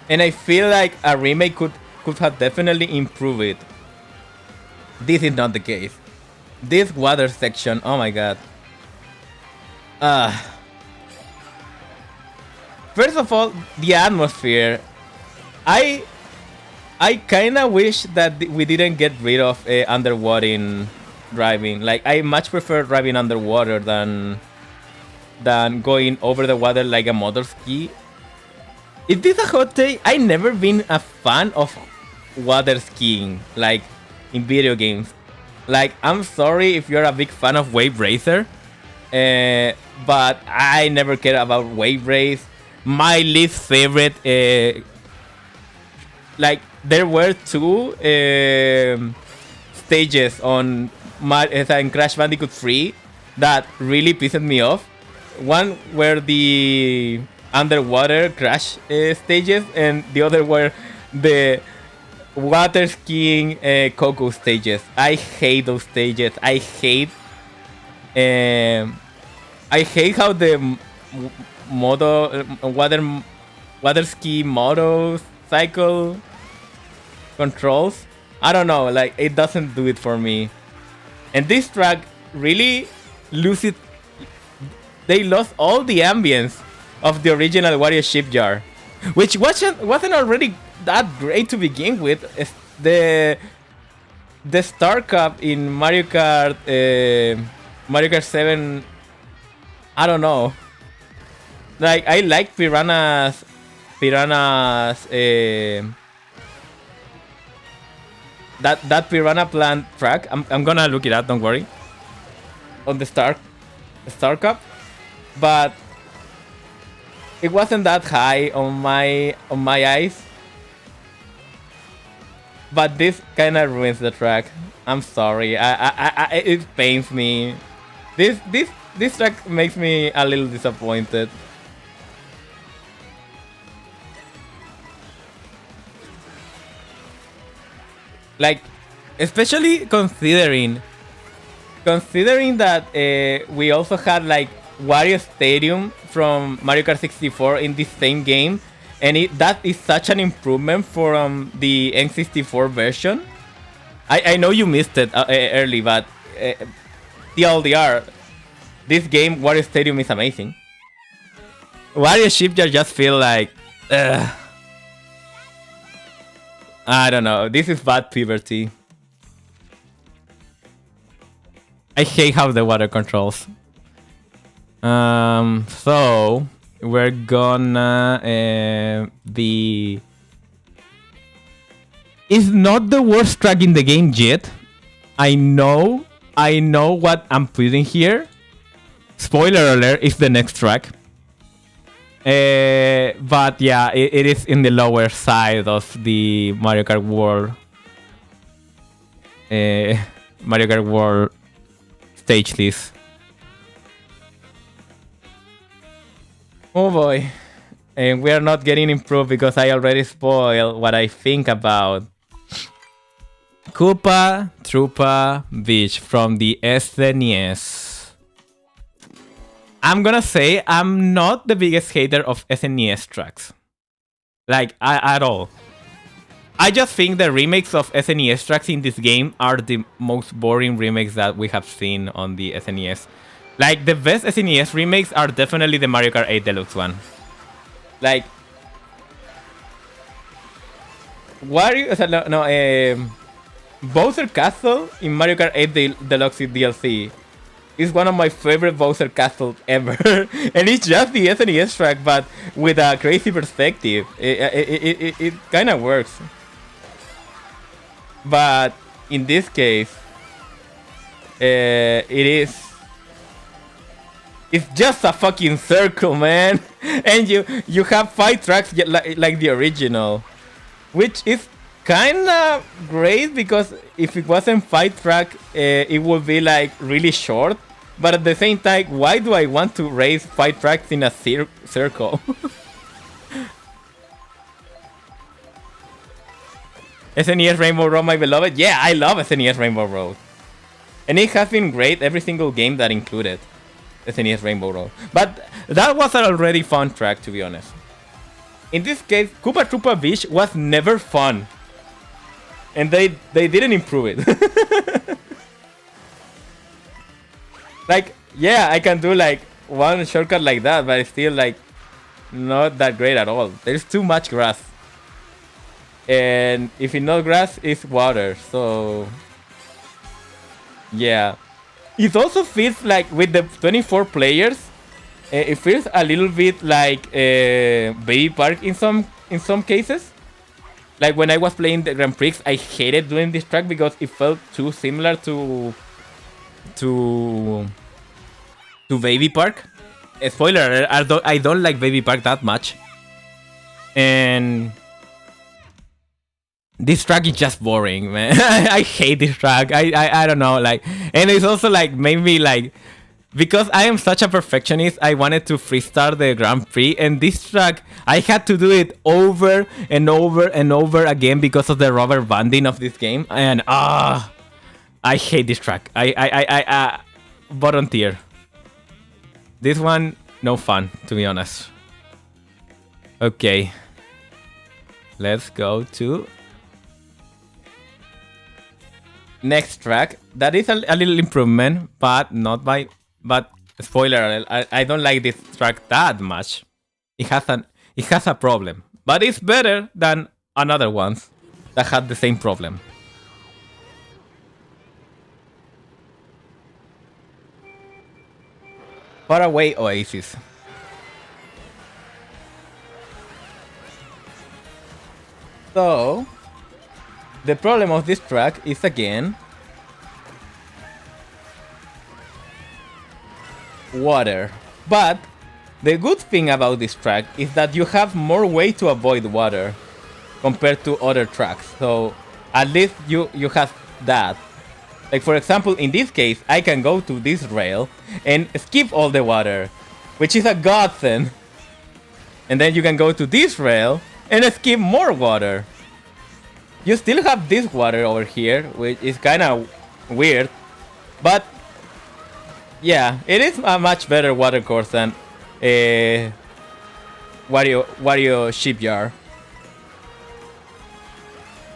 and I feel like a remake could have definitely improved it. This is not the case. This water section, oh my god. First of all, the atmosphere. I kind of wish that we didn't get rid of underwater driving. Like, I much prefer driving underwater than going over the water like a motor ski. Is this a hot take? I never been a fan of water skiing, like in video games. Like, I'm sorry if you're a big fan of Wave Racer, but I never cared about Wave Race. My least favorite, like, there were two stages on Crash Bandicoot 3 that really pissed me off. One were the underwater crash stages, and the other were the water skiing Coco stages. I hate those stages. I hate how the water ski motorcycle controls. I don't know, like, it doesn't do it for me. And this track really loses. They lost all the ambience of the original Wario Shipyard, which wasn't already that great to begin with. The Star Cup in Mario Kart 7. I don't know. Like, I like Piranha's that Piranha Plant track. I'm gonna look it up, don't worry. On the Star Cup, but it wasn't that high on my eyes. But this kind of ruins the track. I'm sorry. It pains me. This track makes me a little disappointed. Like, especially considering that we also had like Wario Stadium from Mario Kart 64 in this same game, and that is such an improvement from the N64 version. I know you missed it early, but TLDR, this game Wario Stadium is amazing. Wario Shipyard just feel like I don't know. This is bad puberty. I hate how the water controls. So we're gonna be. It's not the worst track in the game yet. I know what I'm putting here. Spoiler alert, it's the next track. But yeah, it is in the lower side of the Mario Kart World. Mario Kart World stage list. Oh boy. And we are not getting improved because I already spoiled what I think about Koopa Troopa Beach from the SNES. I'm gonna say I'm not the biggest hater of SNES tracks. Like, at all. I just think the remakes of SNES tracks in this game are the most boring remakes that we have seen on the SNES. Like, the best SNES remakes are definitely the Mario Kart 8 Deluxe one. Like, Bowser Castle in Mario Kart 8 Deluxe DLC is one of my favorite Bowser Castles ever. And it's just the SNES track, but with a crazy perspective. It kind of works. But in this case, it's just a fucking circle, man. And you have 5 tracks like the original, which is kind of great because if it wasn't 5 track, it would be like really short. But at the same time, why do I want to raise 5 tracks in a circle? SNES Rainbow Road, my beloved. Yeah, I love SNES Rainbow Road, and it has been great every single game that included SNES Rainbow Road. But that was an already fun track, to be honest. In this case, Koopa Troopa Beach was never fun, and they didn't improve it. Like, yeah, I can do like one shortcut like that, but it's still like not that great at all. There's too much grass, and if it's not grass, it's water. So yeah, it also feels like with the 24 players, it feels a little bit like Baby Park in some cases. Like when I was playing the Grand Prix, I hated doing this track because it felt too similar to Baby Park. Spoiler, I don't like Baby Park that much, and this track is just boring, man. I hate this track. I don't know, like, and it's also like maybe like because I am such a perfectionist, I wanted to freestyle the Grand Prix, and this track I had to do it over and over and over again because of the rubber banding of this game, and I hate this track. I bottom tier. This one, no fun, to be honest. Okay, let's go to next track. That is a little improvement, but not by. But spoiler, I don't like this track that much. It has a problem, but it's better than another ones that had the same problem. Faraway Oasis. So the problem of this track is again water. But the good thing about this track is that you have more way to avoid water compared to other tracks. So at least you have that. Like for example, in this case, I can go to this rail and skip all the water, which is a godsend. And then you can go to this rail and skip more water. You still have this water over here, which is kind of weird. But yeah, it is a much better water course than Wario Shipyard.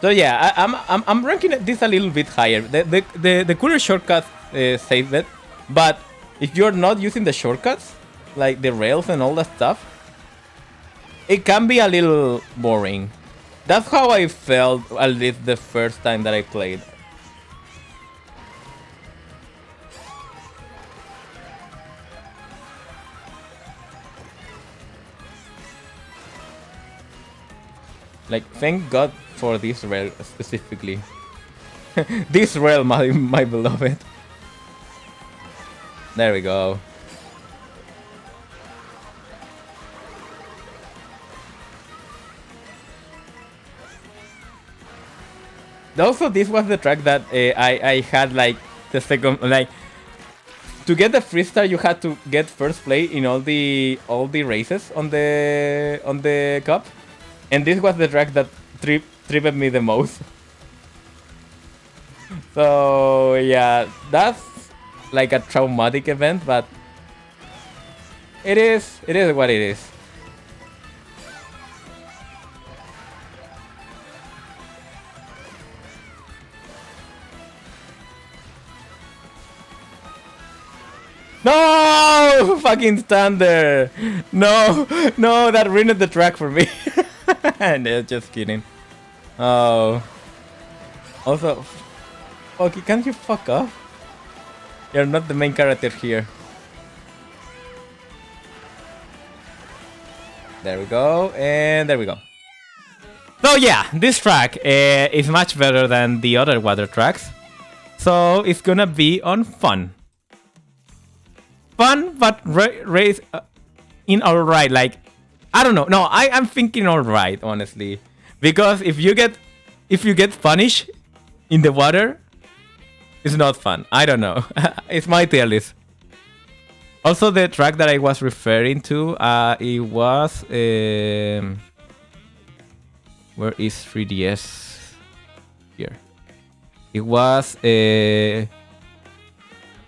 So yeah, I'm ranking this a little bit higher. The cooler shortcuts save it, but if you're not using the shortcuts, like the rails and all that stuff, it can be a little boring. That's how I felt, at least the first time that I played. Like, thank God for this rail specifically. This rail, my beloved. There we go. Also, this was the track that I had like the second, like, to get the freestyle you had to get first play in all the races on the cup, and this was the track that tripped me the most. So yeah, that's like a traumatic event, but it is what it is. No! Fucking Thunder! No! No, that ruined the track for me. No, just kidding. Oh. Also, okay, can't you fuck off? You're not the main character here. There we go, and there we go. So yeah, this track is much better than the other water tracks. So it's gonna be on fun. Fun, but race in alright. Like, I don't know. No, I'm thinking alright, honestly, because if you get punished in the water, it's not fun. I don't know. It's my tier list. Also, the track that I was referring to, it was where is 3DS? Here. It was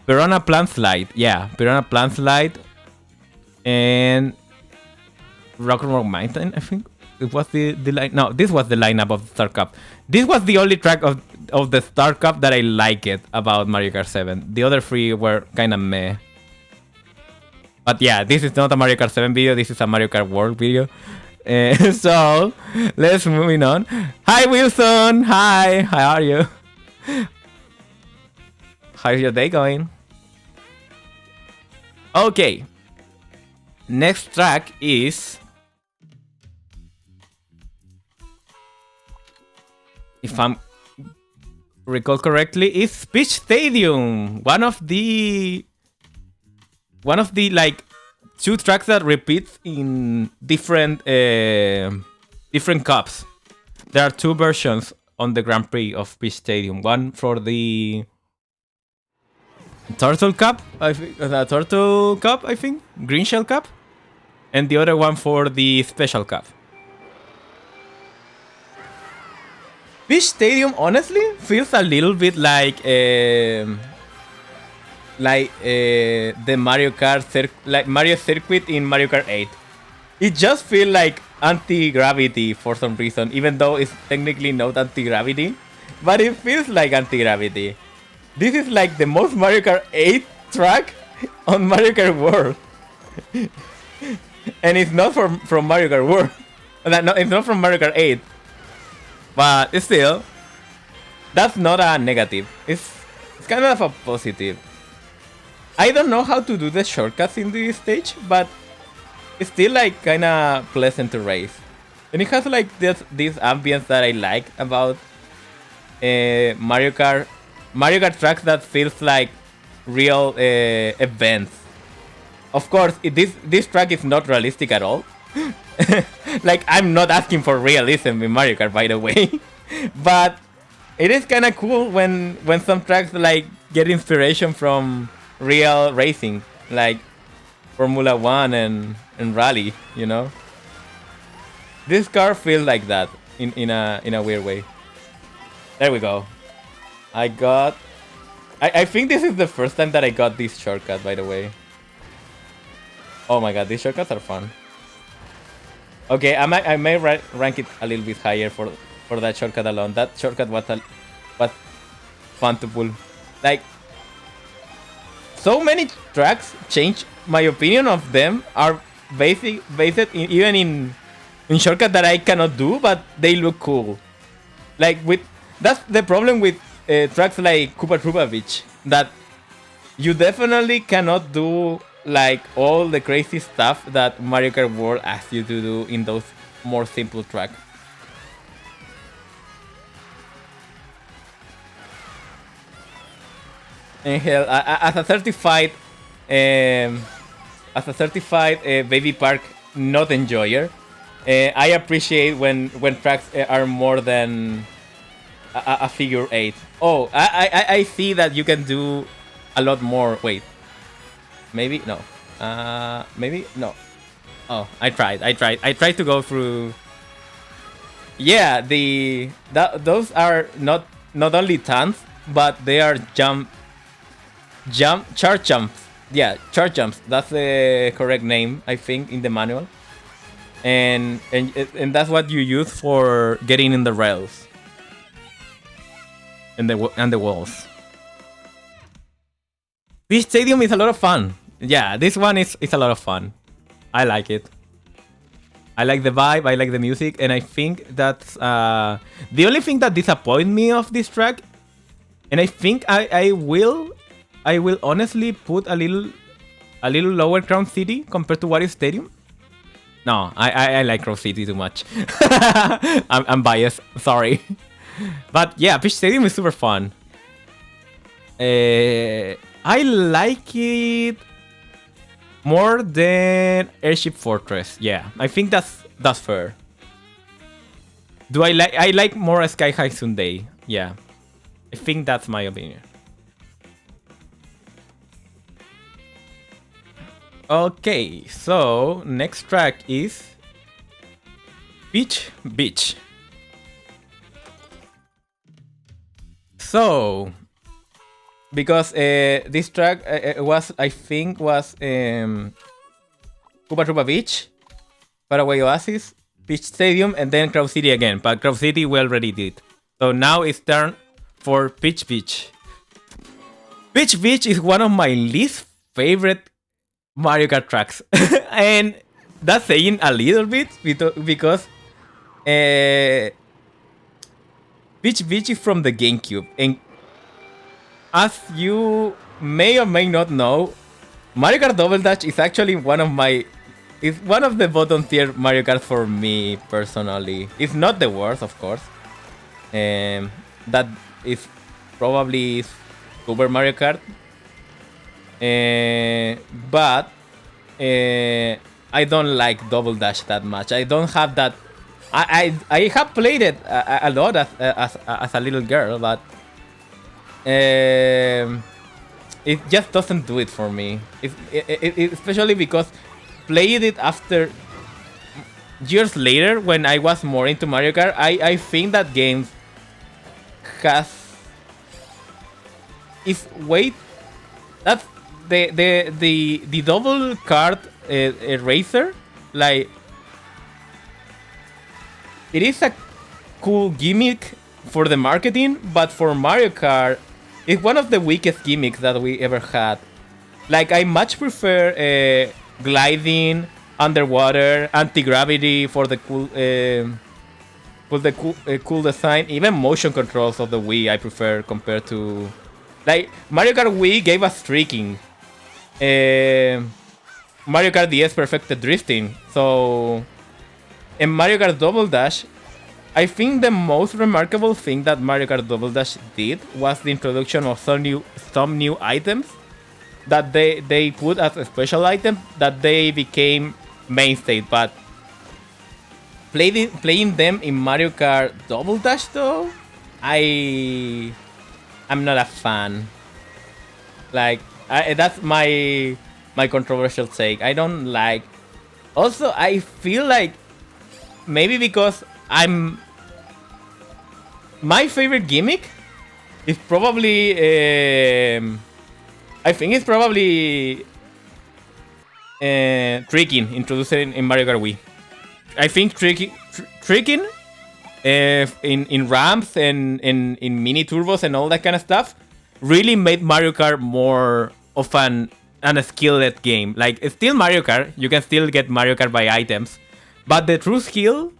Piranha Plant Slide. Yeah, Piranha Plant Slide and Rock Mountain, I think. It was the line. No, this was the lineup of the Star Cup. This was the only track of the Star Cup that I liked about Mario Kart 7. The other three were kind of meh. But yeah, this is not a Mario Kart 7 video. This is a Mario Kart World video. So let's move on. Hi Wilson. Hi. How are you? How's your day going? Okay. Next track is, if I'm recall correctly, is Peach Stadium. One of the like two tracks that repeats in different cups. There are two versions on the Grand Prix of Peach Stadium. One for the Turtle Cup, I think, Green Shell Cup, and the other one for the Special Cup. Peach Stadium honestly feels a little bit like the Mario Kart like Mario Circuit in Mario Kart 8. It just feels like anti-gravity for some reason, even though it's technically not anti-gravity, but it feels like anti-gravity. This is like the most Mario Kart 8 track on Mario Kart World. And it's not from Mario Kart World. No, it's not from Mario Kart 8. But still, that's not a negative. It's kind of a positive. I don't know how to do the shortcuts in this stage, but it's still like kind of pleasant to race. And it has like this ambience that I like about Mario Kart tracks that feels like real events. Of course, this track is not realistic at all. Like, I'm not asking for realism in Mario Kart, by the way. But it is kind of cool when some tracks like get inspiration from real racing, like Formula 1 and Rally, you know? This car feels like that in a weird way. There we go. I think this is the first time that I got this shortcut, by the way. Oh my god, these shortcuts are fun. Okay, I may rank it a little bit higher for that shortcut alone. That shortcut was fun to pull. Like, so many tracks change. My opinion of them are based even in in shortcut that I cannot do, but they look cool. Like that's the problem with tracks like Koopa Troopa Beach, that you definitely cannot do like all the crazy stuff that Mario Kart World asks you to do in those more simple tracks. And hell, as a certified baby park not enjoyer, I appreciate when tracks are more than a figure 8. Oh, I see that you can do a lot more. Wait, maybe no. Maybe no. Oh, I tried to go through. Yeah, those are not only tons, but they are charge jumps. Yeah, charge jumps. That's the correct name, I think, in the manual. And that's what you use for getting in the rails and the walls. This stadium is a lot of fun. Yeah, this one is a lot of fun. I like it. I like the vibe, I like the music, and I think that's the only thing that disappoints me of this track. And I think I will honestly put a little lower Crown City compared to Wario Stadium. No, I like Crown City too much. I'm biased, sorry. But yeah, Peach Stadium is super fun. I like it more than Airship Fortress. Yeah, I think that's fair. I like more Sky High Sundae. Yeah, I think that's my opinion. Okay, so next track is Peach Beach. So, because this track was Koopa Troopa Beach, Paraguay Oasis, Peach Stadium, and then Crow City again. But Crow City we already did. So now it's turn for Peach Beach. Peach Beach is one of my least favorite Mario Kart tracks. And that's saying a little bit because Peach Beach is from the GameCube. And as you may or may not know, Mario Kart Double Dash is actually one of the bottom tier Mario Kart for me personally. It's not the worst, of course. That is probably Super Mario Kart. But I don't like Double Dash that much. I don't have that. I have played it a lot as a little girl, but it just doesn't do it for me. Especially because playing it after years later when I was more into Mario Kart, I think that game that's the double kart racer, like it is a cool gimmick for the marketing, but for Mario Kart it's one of the weakest gimmicks that we ever had. Like I much prefer gliding, underwater, anti-gravity for the cool design. Even motion controls of the Wii I prefer compared to, like, Mario Kart Wii gave us streaking. Mario Kart DS perfected drifting. So in Mario Kart Double Dash, I think the most remarkable thing that Mario Kart Double Dash did was the introduction of some new items that they put as a special item that they became mainstay. But playing them in Mario Kart Double Dash though, I'm not a fan. Like that's my controversial take. I don't like. Also, I feel like maybe because my favorite gimmick is probably I think it's probably tricking introduced in Mario Kart Wii. I think tricking in ramps and in mini turbos and all that kind of stuff really made Mario Kart more of a skilled game. Like, it's still Mario Kart. You can still get Mario Kart by items. But the true skill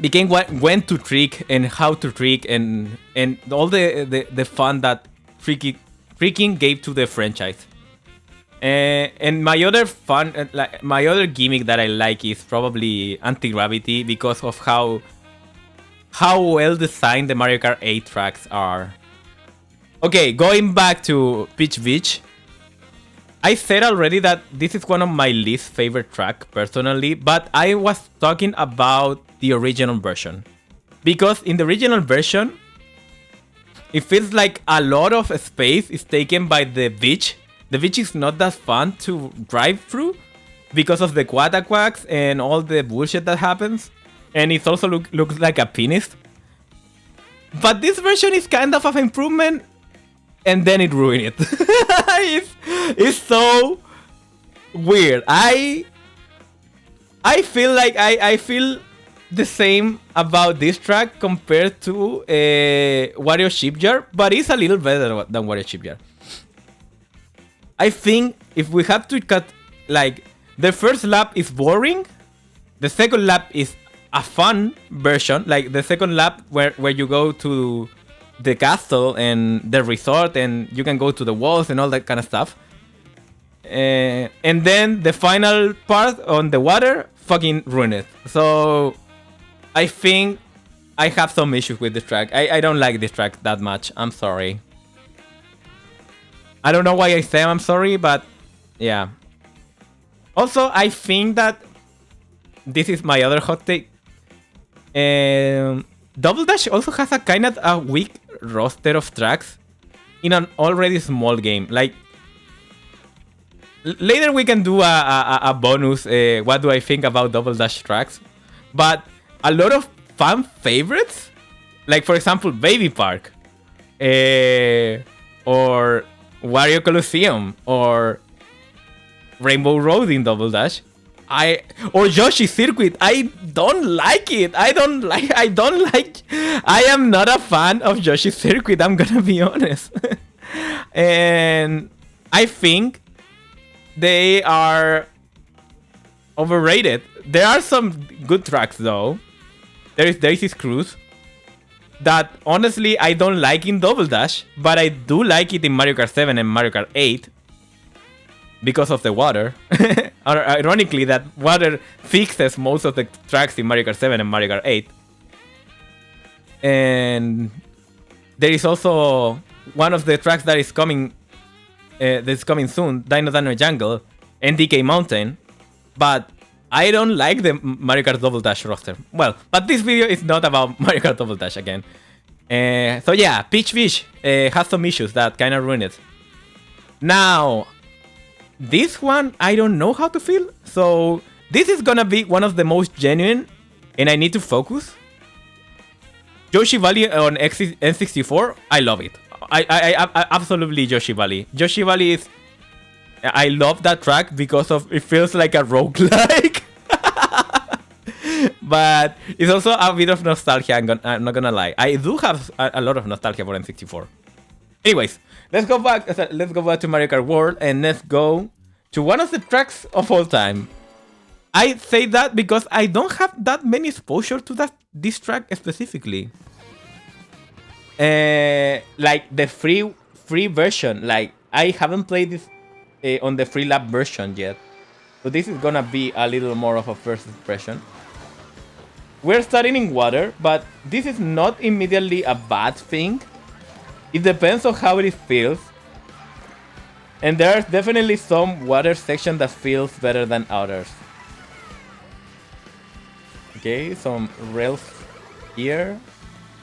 became when to trick and how to trick and all the fun that freaking gave to the franchise. And my other my other gimmick that I like is probably anti-gravity because of how well designed the Mario Kart 8 tracks are. Okay, going back to Peach Beach. I said already that this is one of my least favorite track personally, but I was talking about the original version. Because in the original version, it feels like a lot of space is taken by the beach. The beach is not that fun to drive through because of the quacks and all the bullshit that happens. And it also looks like a penis. But this version is kind of an improvement. And then it ruined it. It's so weird. I feel like I feel the same about this track compared to Wario Shipyard, but it's a little better than Wario Shipyard. I think if we have to cut, like, the first lap is boring, the second lap is a fun version, like the second lap where you go to the castle and the resort and you can go to the walls and all that kind of stuff. And then the final part on the water fucking ruined it. So I think I have some issues with this track. I don't like this track that much. I'm sorry. I don't know why I say I'm sorry, but yeah. Also, I think that this is my other hot take. Double Dash also has a kind of a weak roster of tracks in an already small game. Like, later we can do a bonus, what do I think about Double Dash tracks. But a lot of fan favorites, like for example Baby Park, or Wario Colosseum, or Rainbow Road in Double Dash, or Yoshi's Circuit. I don't like it. I am not a fan of Yoshi's Circuit, I'm gonna be honest. And I think they are overrated. There are some good tracks though. There is Daisy's Cruise that honestly I don't like in Double Dash, but I do like it in Mario Kart 7 and Mario Kart 8 because of the water. Or ironically, that water fixes most of the tracks in Mario Kart 7 and Mario Kart 8. And there is also one of the tracks that is coming soon, Dino Dino Jungle and DK Mountain, but I don't like the Mario Kart Double Dash roster. Well, but this video is not about Mario Kart Double Dash again. So yeah, Peach Fish has some issues that kind of ruin it. Now, this one, I don't know how to feel. So this is gonna be one of the most genuine, and I need to focus. Yoshi Valley on N64, I love it. I absolutely Yoshi Valley. Yoshi Valley is... I love that track because of it feels like a roguelike. But it's also a bit of nostalgia, I'm not gonna lie. I do have a lot of nostalgia for N64. Anyways, let's go back to Mario Kart World and let's go to one of the tracks of all time. I say that because I don't have that many exposure to this track specifically. Like the free version, like I haven't played this on the free lap version yet, so this is gonna be a little more of a first impression. We're starting in water, but this is not immediately a bad thing. It depends on how it feels, and there's definitely some water section that feels better than others. Okay, some rails here.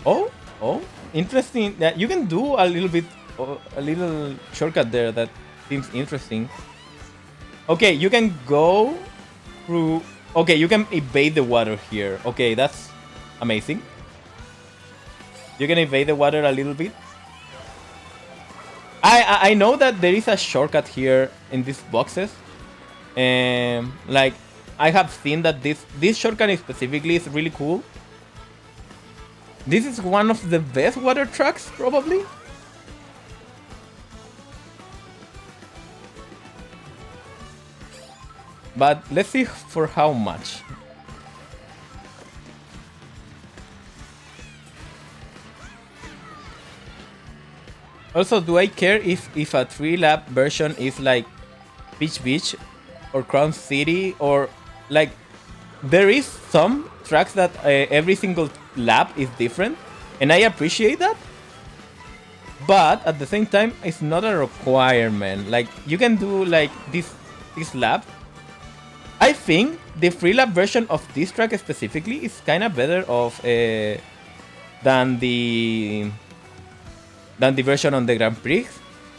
Oh, interesting. That you can do a little shortcut there that seems interesting. Okay, you can go through. Okay, you can evade the water here. Okay, that's amazing. You can evade the water a little bit. I know that there is a shortcut here in these boxes, and like I have seen that this shortcut specifically is really cool. This is one of the best water tracks, probably. But let's see for how much. Also, do I care if a 3-lap version is like Beach Beach or Crown City, or like there is some tracks that every single lap is different, and I appreciate that. But at the same time, it's not a requirement. Like you can do like this lap. I think the 3-lap version of this track specifically is kind of better than the version on the Grand Prix,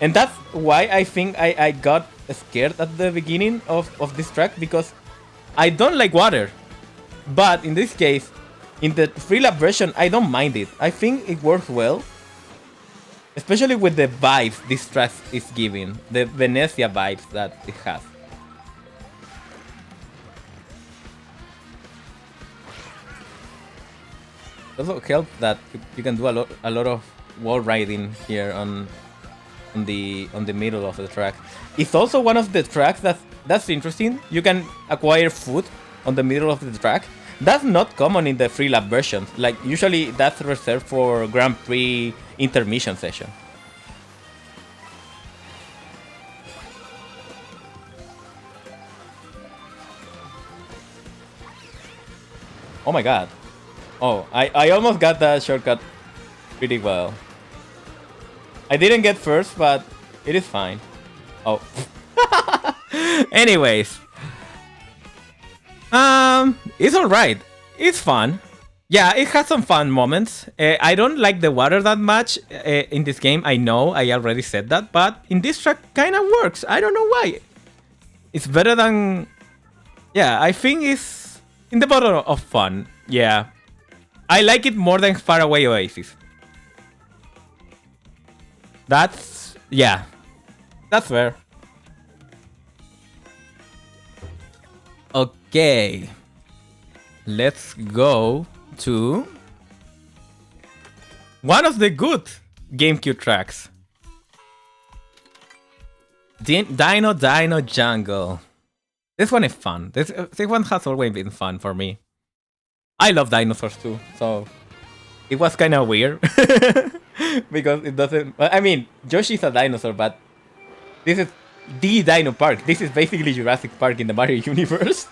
and that's why I think I got scared at the beginning of this track, because I don't like water. But in this case, in the 3-lap version, I don't mind it. I think it works well, especially with the vibes this track is giving, the Venezia vibes that it has. It also helps that you can do a lot of wall riding here on the middle of the track. It's also one of the tracks that's interesting. You can acquire food on the middle of the track. That's not common in the 3-lap versions. Like usually that's reserved for Grand Prix intermission session. Oh my god. Oh, I almost got that shortcut pretty well. I didn't get first, but it is fine. Oh. Anyways. It's alright. It's fun. Yeah, it has some fun moments. I don't like the water that much in this game. I know, I already said that. But in this track, kind of works. I don't know why. It's better than... Yeah, I think it's in the bottom of fun. Yeah. I like it more than Faraway Oasis. That's... yeah. That's fair. Okay. Let's go to one of the good GameCube tracks. Dino Jungle. This one is fun. This one has always been fun for me. I love dinosaurs too, so it was kind of weird. Because it doesn't... I mean, Yoshi's a dinosaur, but this is the Dino Park. This is basically Jurassic Park in the Mario universe.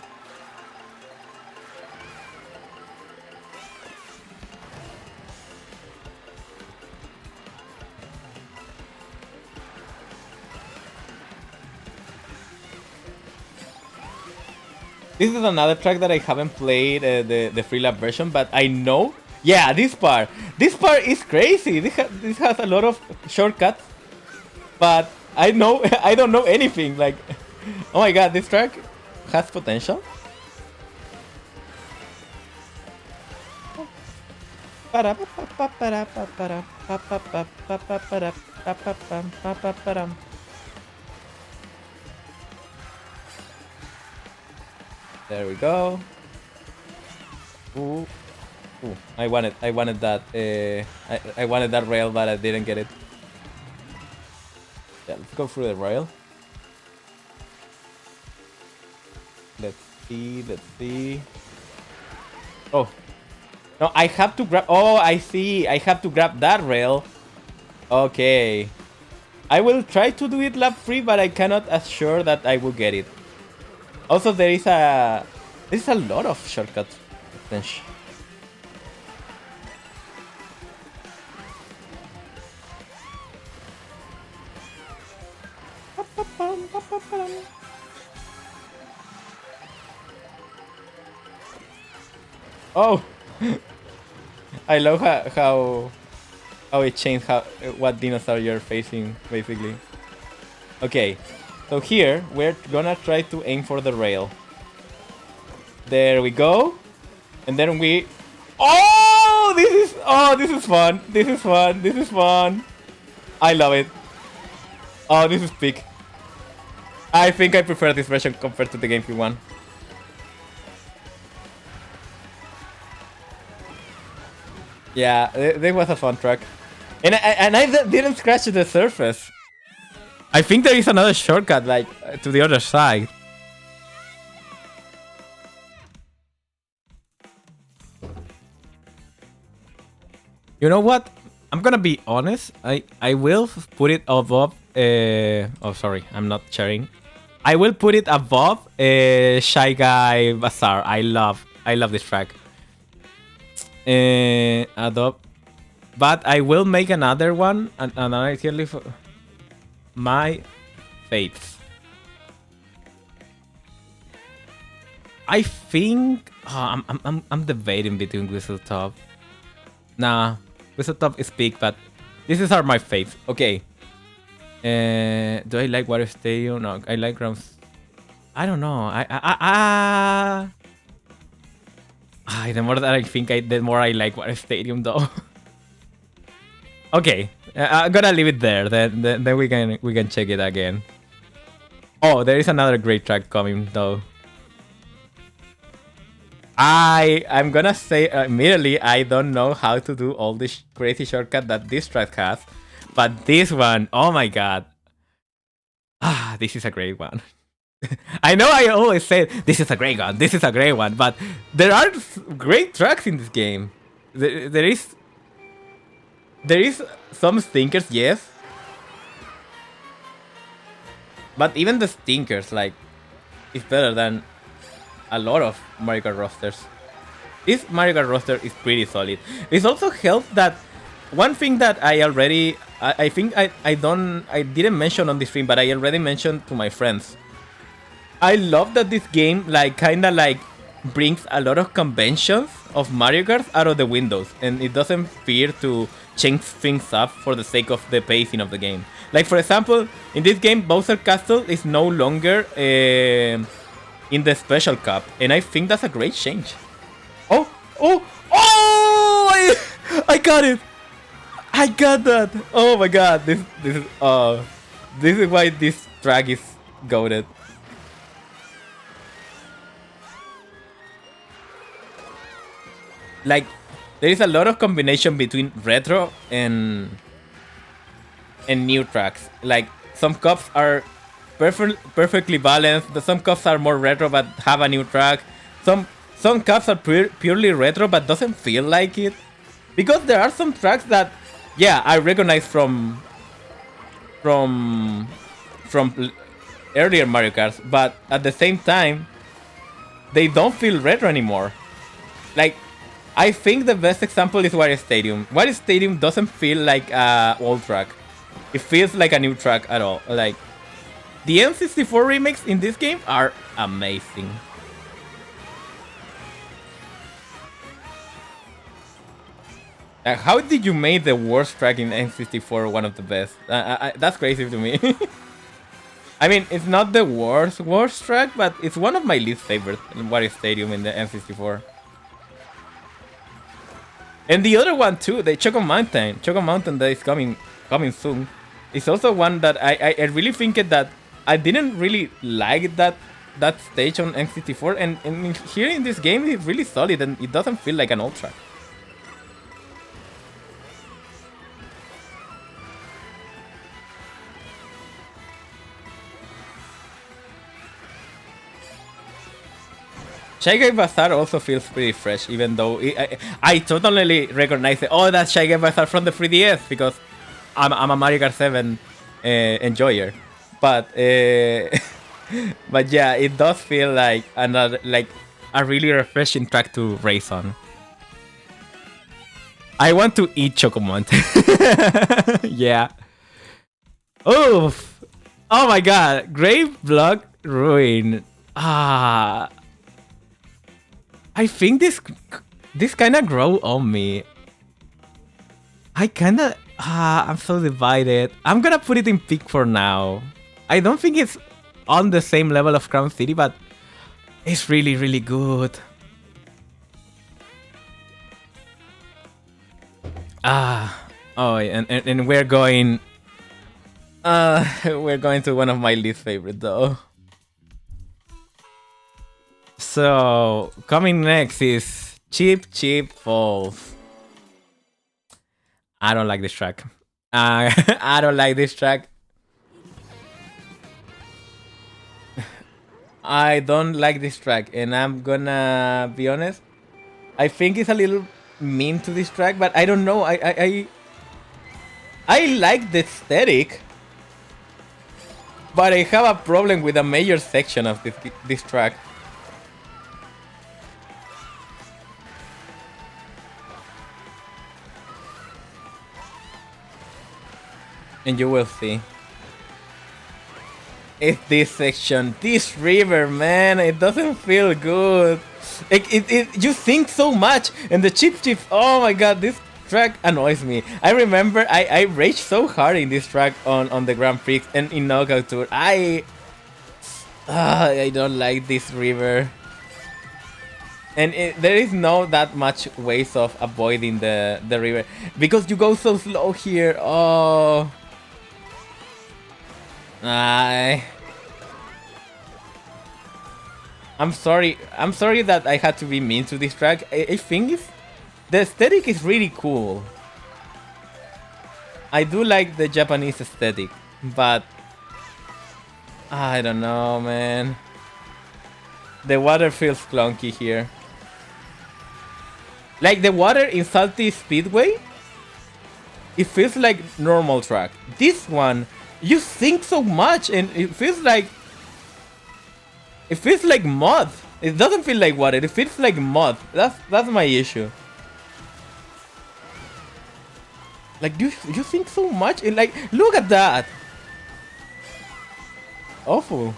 This is another track that I haven't played the 3-lap version, but I know. Yeah, this part is crazy. This has a lot of shortcuts, but I don't know anything. Like, oh my god, this track has potential. There we go. Ooh. Ooh. I wanted that I wanted that rail, but I didn't get it. Yeah, let's go through the rail. Let's see. Oh. No, I have to grab... Oh, I see. I have to grab that rail. Okay. I will try to do it lap 3, but I cannot assure that I will get it. Also, there's a lot of shortcuts. Oh, I love how it changed what dinosaur you're facing, basically. Okay. So here, we're gonna try to aim for the rail. There we go. And then we... Oh, this is fun. This is fun. I love it. Oh, this is peak. I think I prefer this version compared to the GameCube one. Yeah, this was a fun track. And I didn't scratch the surface. I think there is another shortcut, like, to the other side. You know what? I'm gonna be honest. I will put it above. Oh, sorry, I'm not sharing. I will put it above Shy Guy Bazaar. I love this track. Adopt, but I will make another one. Another tier list for my faves. I think I'm debating between Whistle Top. Nah, Whistle Top is big, but this is my faves. Okay. Do I like Water Stadium? No, I like Grounds. I don't know. The more that I think, the more I like Water Stadium, though. Okay, I'm gonna leave it there. Then we can check it again. Oh, there is another great track coming, though. I'm gonna say immediately, I don't know how to do all this crazy shortcut that this track has, but this one, oh my god. This is a great one. I know I always say this is a great one, this is a great one, but there are great tracks in this game. There is some stinkers, yes, but even the stinkers, like, it's better than a lot of Mario Kart rosters. This Mario Kart roster is pretty solid. It also helps that one thing that I think I didn't mention on this stream, but I already mentioned to my friends. I love that this game kinda brings a lot of conventions of Mario Kart out of the windows, and it doesn't fear to change things up for the sake of the pacing of the game. Like, for example, in this game, Bowser Castle is no longer in the Special Cup, and I think that's a great change. Oh! I got it! I got that! Oh my god, this is why this track is goated. Like, there is a lot of combination between retro and new tracks. Like, some cups are perfectly balanced. Some cups are more retro but have a new track. Some cups are purely retro but doesn't feel like it. Because there are some tracks that, yeah, I recognize from earlier Mario Karts, but at the same time, they don't feel retro anymore. Like, I think the best example is Wario Stadium. Wario Stadium doesn't feel like an old track. It feels like a new track at all. Like, the N64 remakes in this game are amazing. How did you make the worst track in N64 one of the best? That's crazy to me. I mean, it's not the worst track, but it's one of my least favorite in Wario Stadium in the N64. And the other one too, the Choco Mountain that is coming soon. It's also one that I really think that I didn't really like that stage on N64, and here in this game it's really solid and it doesn't feel like an old track. Shy Guy Bazaar also feels pretty fresh, even though I totally recognize it. Oh, that's Shy Guy Bazaar from the 3DS, because I'm a Mario Kart 7 enjoyer. But but yeah, it does feel like a really refreshing track to race on. I want to eat Chocomonte. Yeah. Oof. Oh my god. Grave Block Ruin. I think this kind of grow on me. I'm so divided. I'm gonna put it in peak for now. I don't think it's on the same level of Crown City, but it's really, really good. Oh, and we're going to one of my least favorite though. So, coming next is Cheap Falls. I don't like this track. I don't like this track. I don't like this track, and I'm gonna be honest. I think it's a little mean to this track, but I don't know. I like the aesthetic, but I have a problem with a major section of this track. And you will see. It's this section, this river, man. It doesn't feel good. You think so much, and the chip. Oh my god, this track annoys me. I remember I raged so hard in this track on the Grand Prix and in Knockout Tour. I don't like this river, and there is no that much ways of avoiding the river because you go so slow here. Oh. I'm sorry that I had to be mean to this track. I think the aesthetic is really cool. I do like the Japanese aesthetic, but I don't know, man. The water feels clunky here. Like the water in Salty Speedway, it feels like normal track. This one, you think so much, and it feels like mud. It doesn't feel like water. It feels like mud. That's my issue. Like you think so much. And like, look at that. Awful.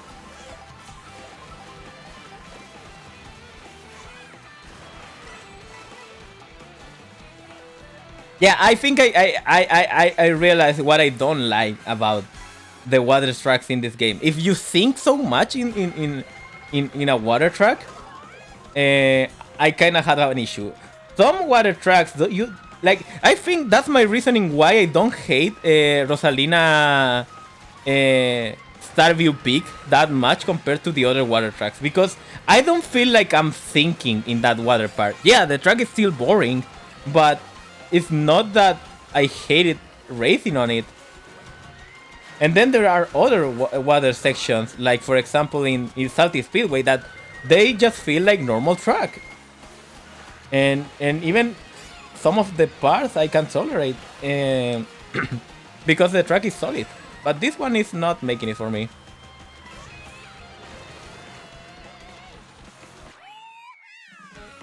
Yeah, I think I realized what I don't like about the water tracks in this game. If you think so much in a water track, I kind of had an issue. Some water tracks, I think that's my reasoning why I don't hate Rosalina Starview Peak that much compared to the other water tracks, because I don't feel like I'm thinking in that water part. Yeah, the track is still boring, but it's not that I hated racing on it. And then there are other water sections, like for example in Salty Speedway, that they just feel like normal track. And even some of the parts I can tolerate because the track is solid. But this one is not making it for me.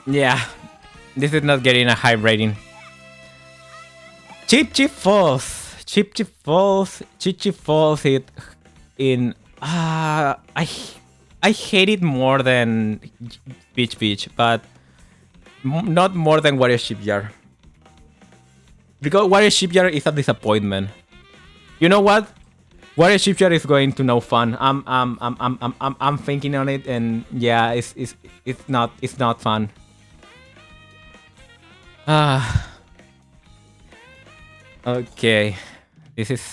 Yeah, this is not getting a high rating. Chip Falls. Chip Falls it in I hate it more than Beach, but not more than Warrior Shipyard. Because Warrior Shipyard is a disappointment. You know what? Warrior Shipyard is going to no fun. I'm thinking on it, and yeah, it's not fun. Okay. This is...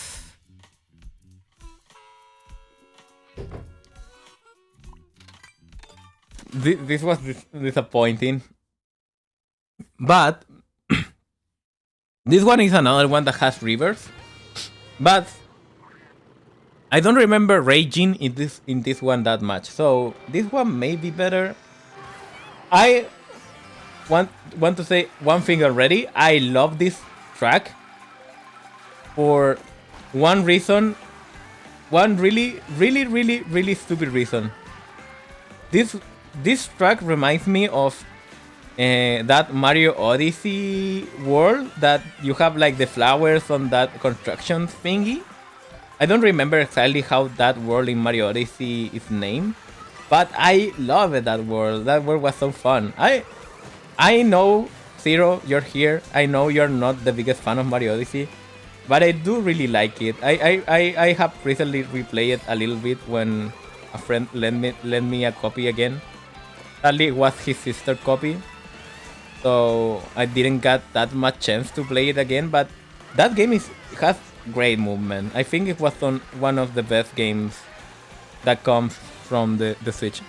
This was disappointing. But... this one is another one that has rivers. But... I don't remember raging in this one that much. So, this one may be better. I want to say one thing already. I love this track. For one reason, one really stupid reason. This track reminds me of that Mario Odyssey world that you have like the flowers on that construction thingy. I don't remember exactly how that world in Mario Odyssey is named, but I love it, that world. That world was so fun. I know, Zero, you're here. I know you're not the biggest fan of Mario Odyssey, but I do really like it. I have recently replayed it a little bit when a friend lent me a copy again. Sadly, it was his sister's copy, so I didn't get that much chance to play it again. But that game has great movement. I think it was one of the best games that comes from the Switch.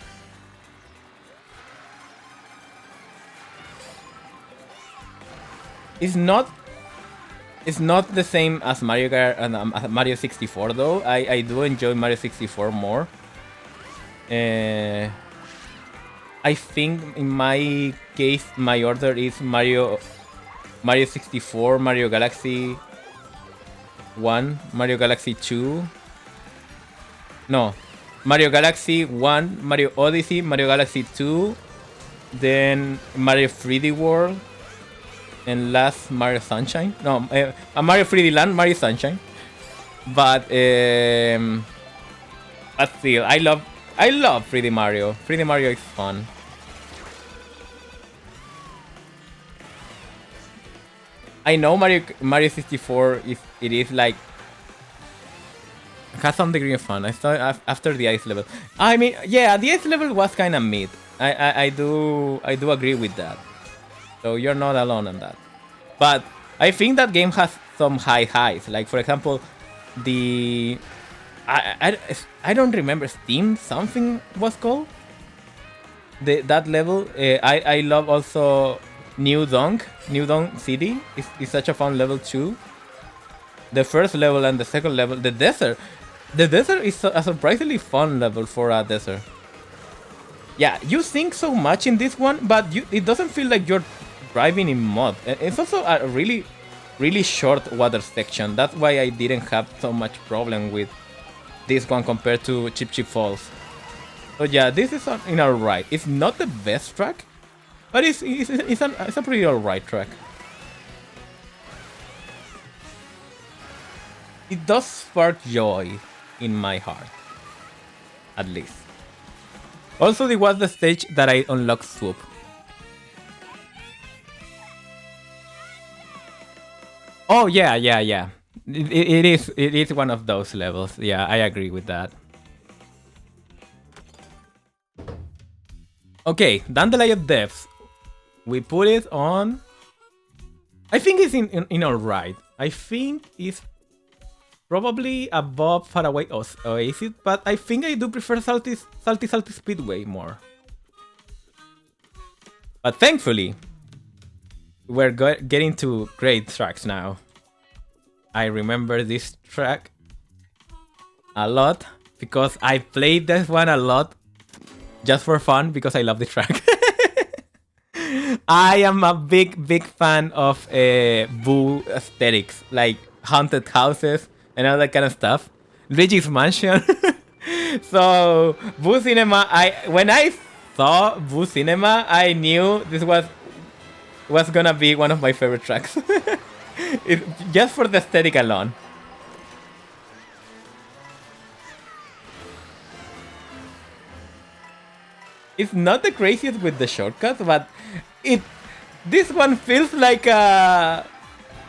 It's not the same as Mario Kart and Mario 64 though. I do enjoy Mario 64 more. I think in my case my order is Mario Mario 64, Mario Galaxy 1, Mario Galaxy 2. No, Mario Galaxy 1, Mario Odyssey, Mario Galaxy 2, then Mario 3D World, and last Mario Sunshine. No, Mario 3D Land, Mario Sunshine. But still, I love 3D Mario. 3D Mario is fun. I know Mario 64 is like has some degree of fun. I thought after the ice level. I mean, yeah, the ice level was kind of mid. I do agree with that. So you're not alone on that. But I think that game has some high highs. Like for example, I don't remember Steam something was called. That level. I love also New Donk City is such a fun level too. The first level and the second level, the desert is a surprisingly fun level for a desert. Yeah, you sink so much in this one, but it doesn't feel like you're driving in mud. It's also a really short water section. That's why I didn't have so much problem with this one compared to Chip Chip Falls. So yeah, this is in alright. It's not the best track, but it's a pretty alright track. It does spark joy in my heart, at least. Also, it was the stage that I unlocked Swoop. Oh yeah. It is one of those levels. Yeah, I agree with that. Okay, Dandelion Depths. We put it on. I think it's in alright. I think it's probably above Faraway Oasis, but I think I do prefer Salty Speedway more. But thankfully, we're getting to great tracks now. I remember this track a lot because I played this one a lot just for fun because I love the track. I am a big fan of Boo aesthetics, like haunted houses and all that kind of stuff. Luigi's Mansion. So Boo Cinema, when I saw Boo Cinema, I knew this was gonna be one of my favorite tracks. Just for the aesthetic alone. It's not the craziest with the shortcuts, but this one feels like a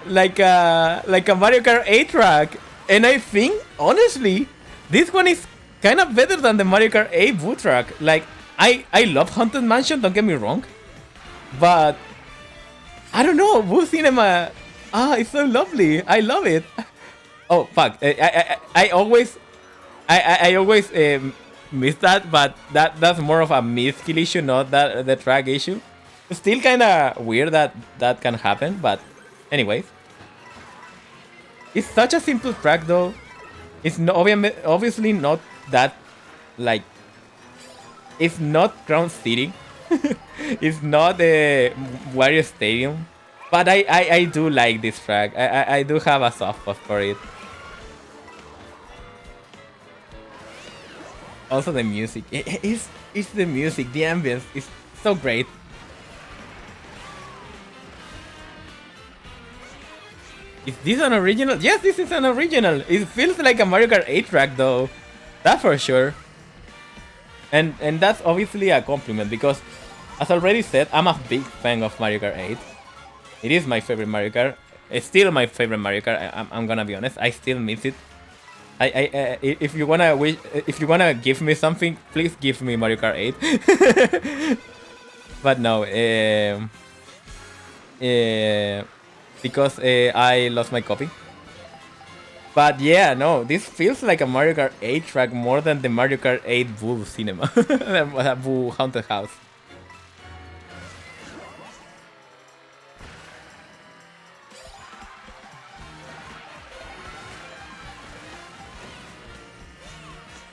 Mario Kart 8 track, and I think honestly this one is kind of better than the Mario Kart 8 Boo track. Like I love Haunted Mansion, don't get me wrong, but I don't know, Boo Cinema. It's so lovely. I love it. Oh fuck! I always miss that, but that's more of a me skill issue, not that the track issue. It's still kind of weird that can happen, but anyways, it's such a simple track though. It's obviously not that like. It's not Crown City. It's not the Wario Stadium. But I do like this track. I do have a soft spot for it. Also the music. It's the music, the ambience is so great. Is this an original? Yes, this is an original. It feels like a Mario Kart 8 track though. That's for sure. And that's obviously a compliment because, as already said, I'm a big fan of Mario Kart 8. It is my favorite Mario Kart. It's still my favorite Mario Kart. I'm gonna be honest. I still miss it. If you wanna give me something, please give me Mario Kart 8. But no, because I lost my copy. But yeah, no, this feels like a Mario Kart 8 track more than the Mario Kart 8 Boo Cinema, Boo Haunted House.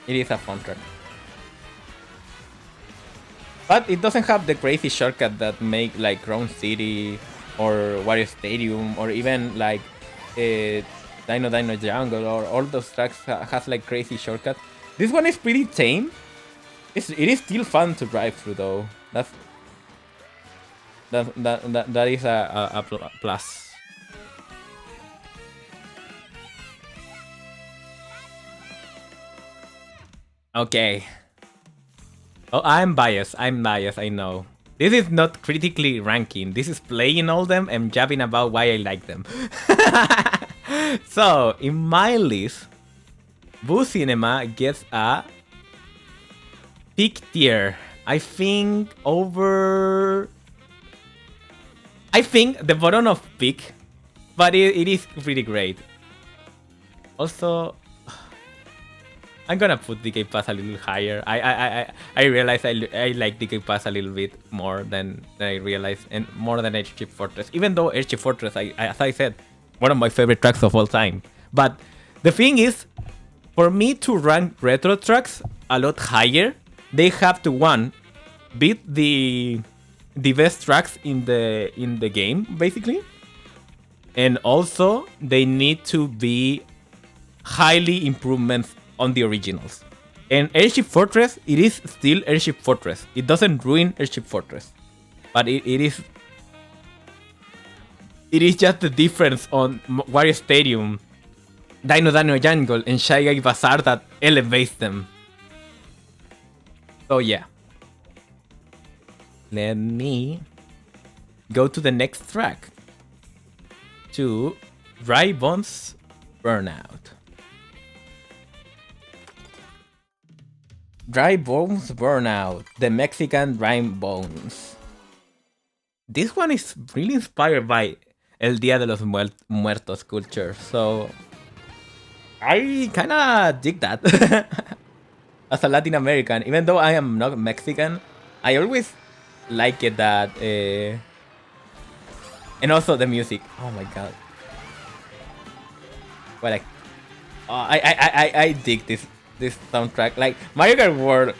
It is a fun track. But it doesn't have the crazy shortcut that make like Crown City or Wario Stadium, or even like Dino Jungle, or all those tracks has like crazy shortcuts. This one is pretty tame. It is still fun to drive through though. That is a plus. Okay. Oh, I'm biased. I know. This is not critically ranking. This is playing all them and jabbing about why I like them. So, in my list, Boo Cinema gets a peak tier. I think the bottom of peak, but it is pretty great. Also, I'm gonna put DK Pass a little higher. I realize I like DK Pass a little bit more than I realized, and more than Airship Fortress. Even though Airship Fortress, as I said, one of my favorite tracks of all time. But the thing is, for me to rank retro tracks a lot higher, they have to, one, beat the best tracks in the game, basically, and also they need to be highly improvements on the originals. And Airship Fortress, it is still Airship Fortress. It doesn't ruin Airship Fortress, but it is just the difference on Wario Stadium, Dino Jungle, and Shy Guy Bazaar that elevates them. So yeah. Let me go to the next track. To Dry Bones Burnout. Dry Bones Burnout, the Mexican Dry Bones. This one is really inspired by El Día de los Muertos culture, so I kinda dig that. As a Latin American, even though I am not Mexican, I always like it that, and also the music. Oh my god! Well, like, I dig this soundtrack. Like Mario Kart World,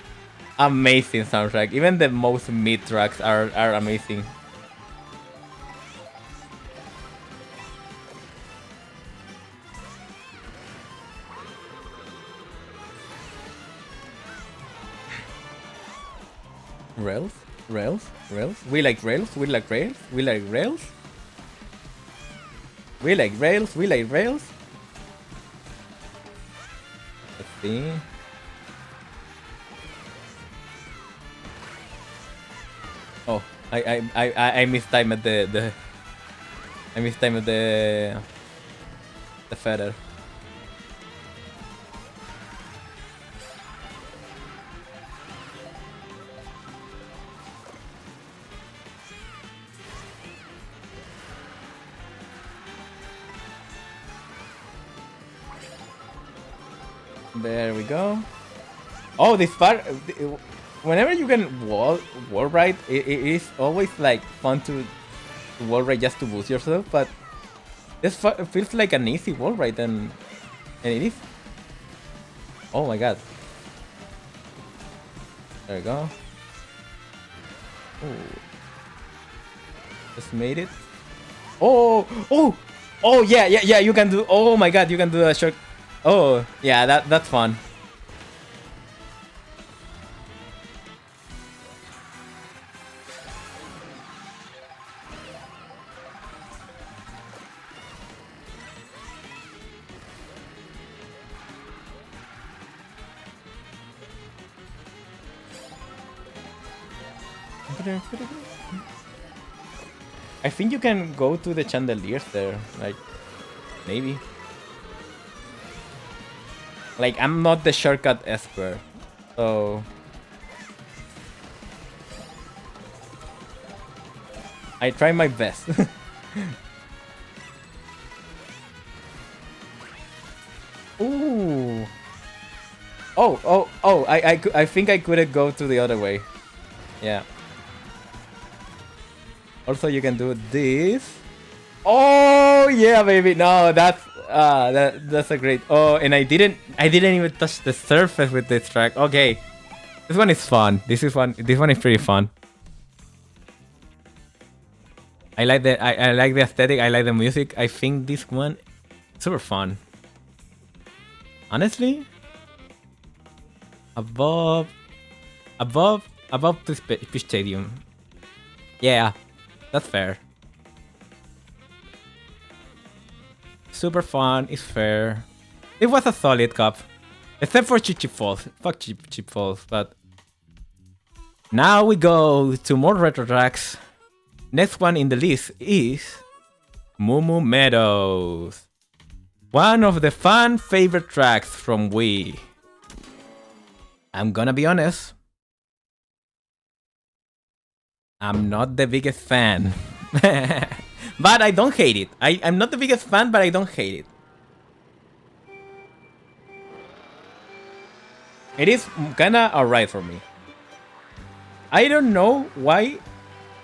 amazing soundtrack. Even the most mid tracks are amazing. Rails? We like rails? We like rails? We like rails? We like rails? We like rails? Let's see. Oh, I mistimed the I mistimed the feather. There we go. Oh, this part, whenever you can wall ride, it is always like fun to wall ride just to boost yourself, but this feels like an easy wall ride, and it is. Oh my god. There we go. Ooh. Just made it. Oh, yeah, you can do, oh my god, you can do a short. Oh, yeah, that's fun. I think you can go to the chandeliers there, like, maybe. Like, I'm not the shortcut expert, so I try my best. Ooh. Oh, I think I couldn't go to the other way. Yeah. Also, you can do this. Oh yeah, baby. No, that's a great. Oh, and I didn't even touch the surface with this track. Okay, this one is fun. This one is pretty fun. I like the aesthetic. I like the music. I think this one super fun. Honestly, above this Peach Stadium. Yeah, that's fair. Super fun is fair. It was a solid cup, except for Chip Falls. Fuck Chip Falls, but now we go to more retro tracks. Next one in the list is Moo Moo Meadows. One of the fan favorite tracks from Wii. I'm gonna be honest. I'm not the biggest fan. But I don't hate it. I'm not the biggest fan, but I don't hate it. It is kinda alright for me. I don't know why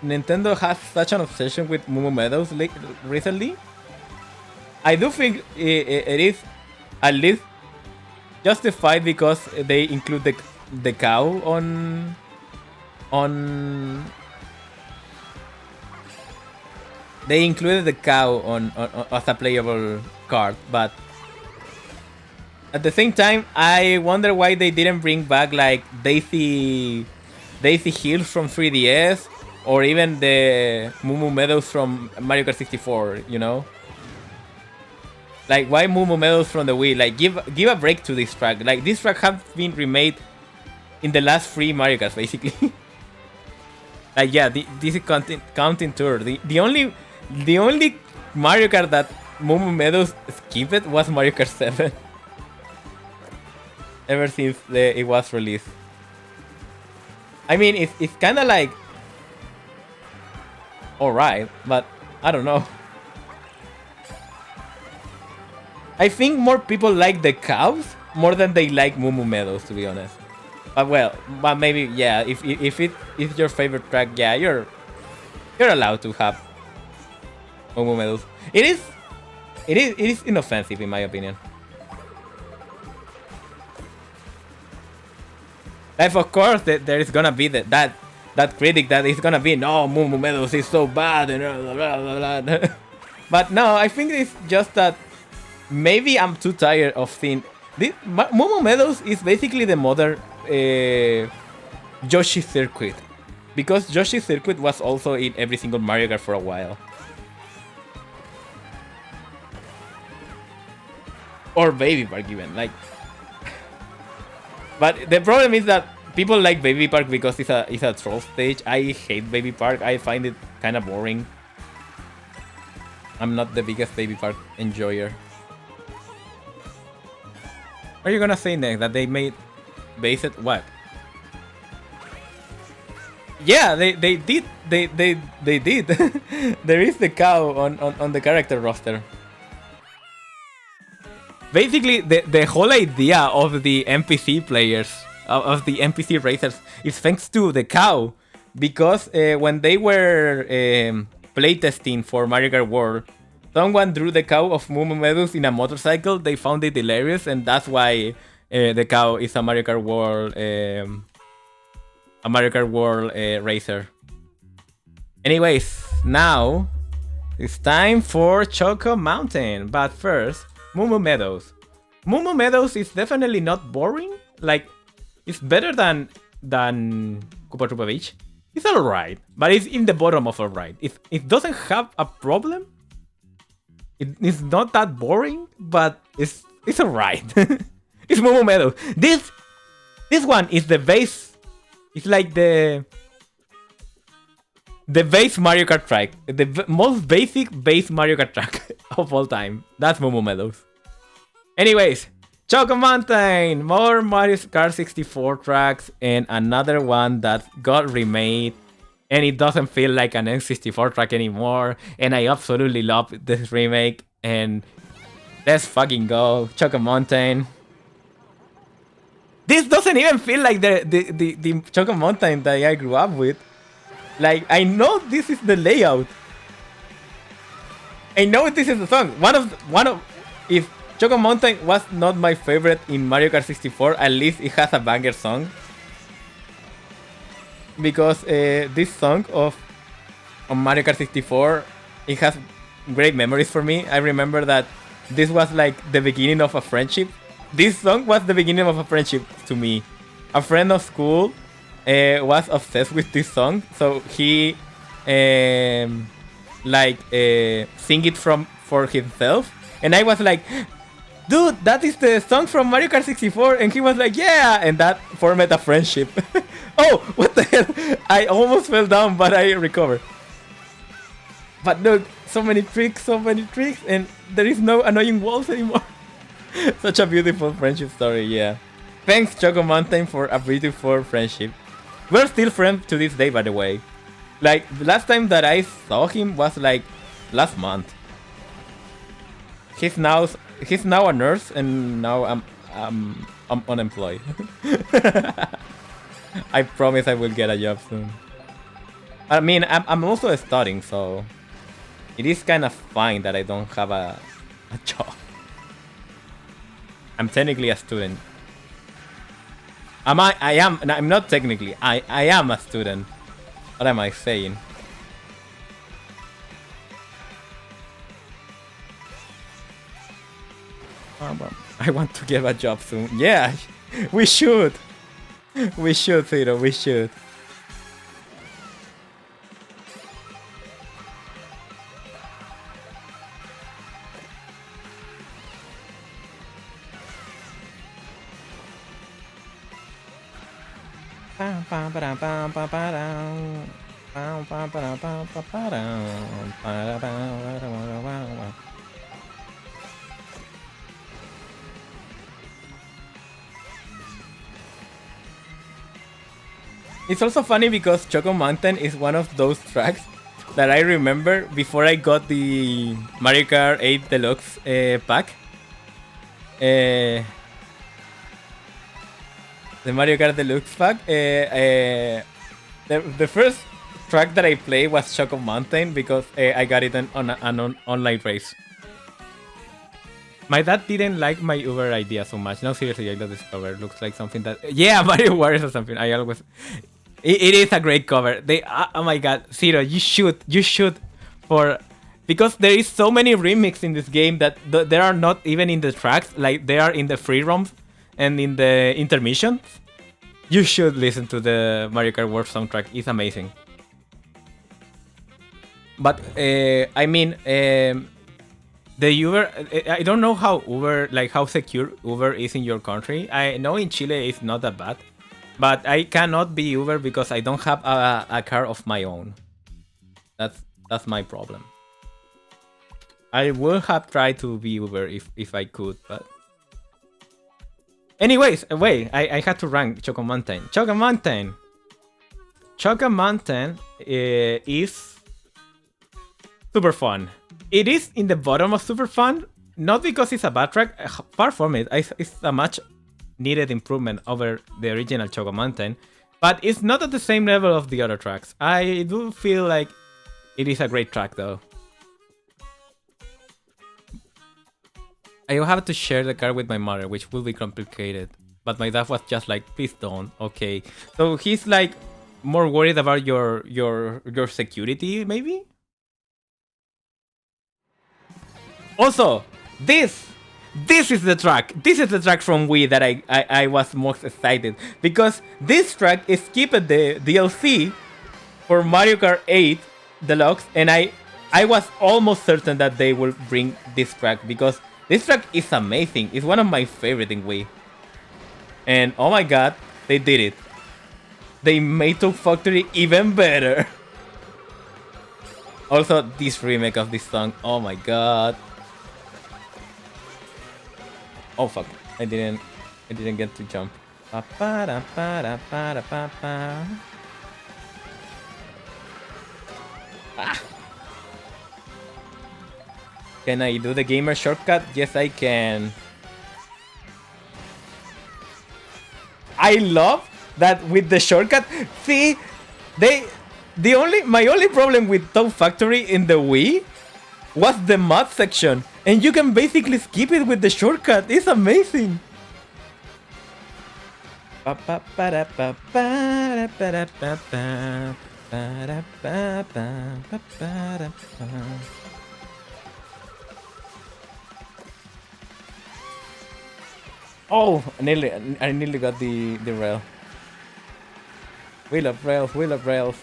Nintendo has such an obsession with Moo Moo Meadows recently. I do think it is at least justified because they include the cow on they included the cow on as a playable card, but at the same time I wonder why they didn't bring back like Daisy Hills from 3DS or even the Moo Moo Meadows from Mario Kart 64, you know? Like, why Moo Moo Meadows from the Wii? Like, give a break to this track. Like, this track has been remade in the last 3 Mario Karts, basically. Like, yeah, this is counting tour. The only Mario Kart that Moo Moo Meadows skipped was Mario Kart 7. Ever since it was released. I mean, it's kind of like alright, but I don't know. I think more people like the cows more than they like Moo Moo Meadows, to be honest. But maybe yeah. If it is your favorite track, yeah, you're allowed to have Moo Moo Meadows. It is inoffensive in my opinion. Like, of course, there is gonna be that critic that is gonna be no, Moo Moo Meadows is so bad and blah blah blah. But no, I think it's just that maybe I'm too tired of seeing this. Moo Moo Meadows is basically the modern Yoshi Circuit, because Yoshi Circuit was also in every single Mario Kart for a while. Or Baby Park even, like. But the problem is that people like Baby Park because it's a troll stage. I hate Baby Park. I find it kind of boring. I'm not the biggest Baby Park enjoyer. What are you gonna say next? That they made based what? Yeah, they did. They did. There is the cow on the character roster. Basically, the whole idea of the NPC players, of the NPC racers, is thanks to the cow. Because when they were playtesting for Mario Kart World, someone drew the cow of Moo Moo Meadows in a motorcycle. They found it hilarious, and that's why the cow is a Mario Kart World racer. Anyways, now it's time for Choco Mountain. But first, Moo Moo Meadows. Moo Moo Meadows is definitely not boring. Like, it's better than Koopa Troopa Beach. It's alright, but it's in the bottom of alright. It doesn't have a problem. It's not that boring, but it's alright. It's Moo Moo Meadows. This one is the base. It's like the base Mario Kart track. The most basic base Mario Kart track of all time. That's Moo Moo Meadows. Anyways, Choco Mountain! More Mario Kart 64 tracks and another one that got remade. And it doesn't feel like an N64 track anymore. And I absolutely love this remake. And let's fucking go. Choco Mountain. This doesn't even feel like the Choco Mountain that I grew up with. Like, I know this is the layout. I know this is the song. One of if Choco Mountain was not my favorite in Mario Kart 64, at least it has a banger song. Because this song of on Mario Kart 64, it has great memories for me. I remember that this was like the beginning of a friendship. This song was the beginning of a friendship to me. A friend of school was obsessed with this song, so he sing it for himself, and I was like, dude, that is the song from Mario Kart 64, and he was like, yeah, and that formed a friendship. Oh, what the hell? I almost fell down, but I recovered. But look, so many tricks, and there is no annoying walls anymore. Such a beautiful friendship story, yeah. Thanks, Choco Mountain, for a beautiful friendship. We're still friends to this day, by the way. Like, the last time that I saw him was like last month. He's now a nurse, and now I'm unemployed. I promise I will get a job soon. I mean, I'm also studying, so it is kind of fine that I don't have a job. I'm technically a student. I'm not technically. I am a student. What am I saying? I want to get a job soon. Yeah, we should. We should, Zero. We should. It's also funny because Choco Mountain is one of those tracks that I remember before I got the Mario Kart 8 Deluxe pack. The Mario Kart Deluxe pack. The first track that I played was Choco Mountain because I got it on an online race. My dad didn't like my Uber idea so much. No, seriously, I love this cover. Looks like something that... Yeah, Mario Warriors or something. I always... It is a great cover. Oh my god, Zero, you should for... Because there is so many remixes in this game that they are not even in the tracks. Like, they are in the free roams and in the intermissions. You should listen to the Mario Kart World soundtrack. It's amazing. But, I mean... the Uber, I don't know how how secure Uber is in your country. I know in Chile it's not that bad, but I cannot be Uber because I don't have a car of my own. That's my problem. I would have tried to be Uber if I could, but... Anyways, wait, I had to rank Choco Mountain. Choco Mountain is super fun. It is in the bottom of super fun, not because it's a bad track, far from it. It's a much needed improvement over the original Choco Mountain, but it's not at the same level of the other tracks. I do feel like it is a great track though. I will have to share the car with my mother, which will be complicated, but my dad was just like, please don't. Okay, so he's like more worried about your security, maybe? Also, this is the track. This is the track from Wii that I was most excited. Because this track skipped the DLC for Mario Kart 8 Deluxe. And I was almost certain that they will bring this track. Because this track is amazing. It's one of my favorite in Wii. And oh my god, they did it. They made Toad Factory even better. Also, this remake of this song. Oh my god. Oh fuck! I didn't get to jump. Ah. Can I do the gamer shortcut? Yes, I can. I love that with the shortcut. See, my only problem with Toad Factory in the Wii was the mod section. And you can basically skip it with the shortcut. It's amazing. Oh, I nearly got the rail. Wheel of rails, wheel of rails.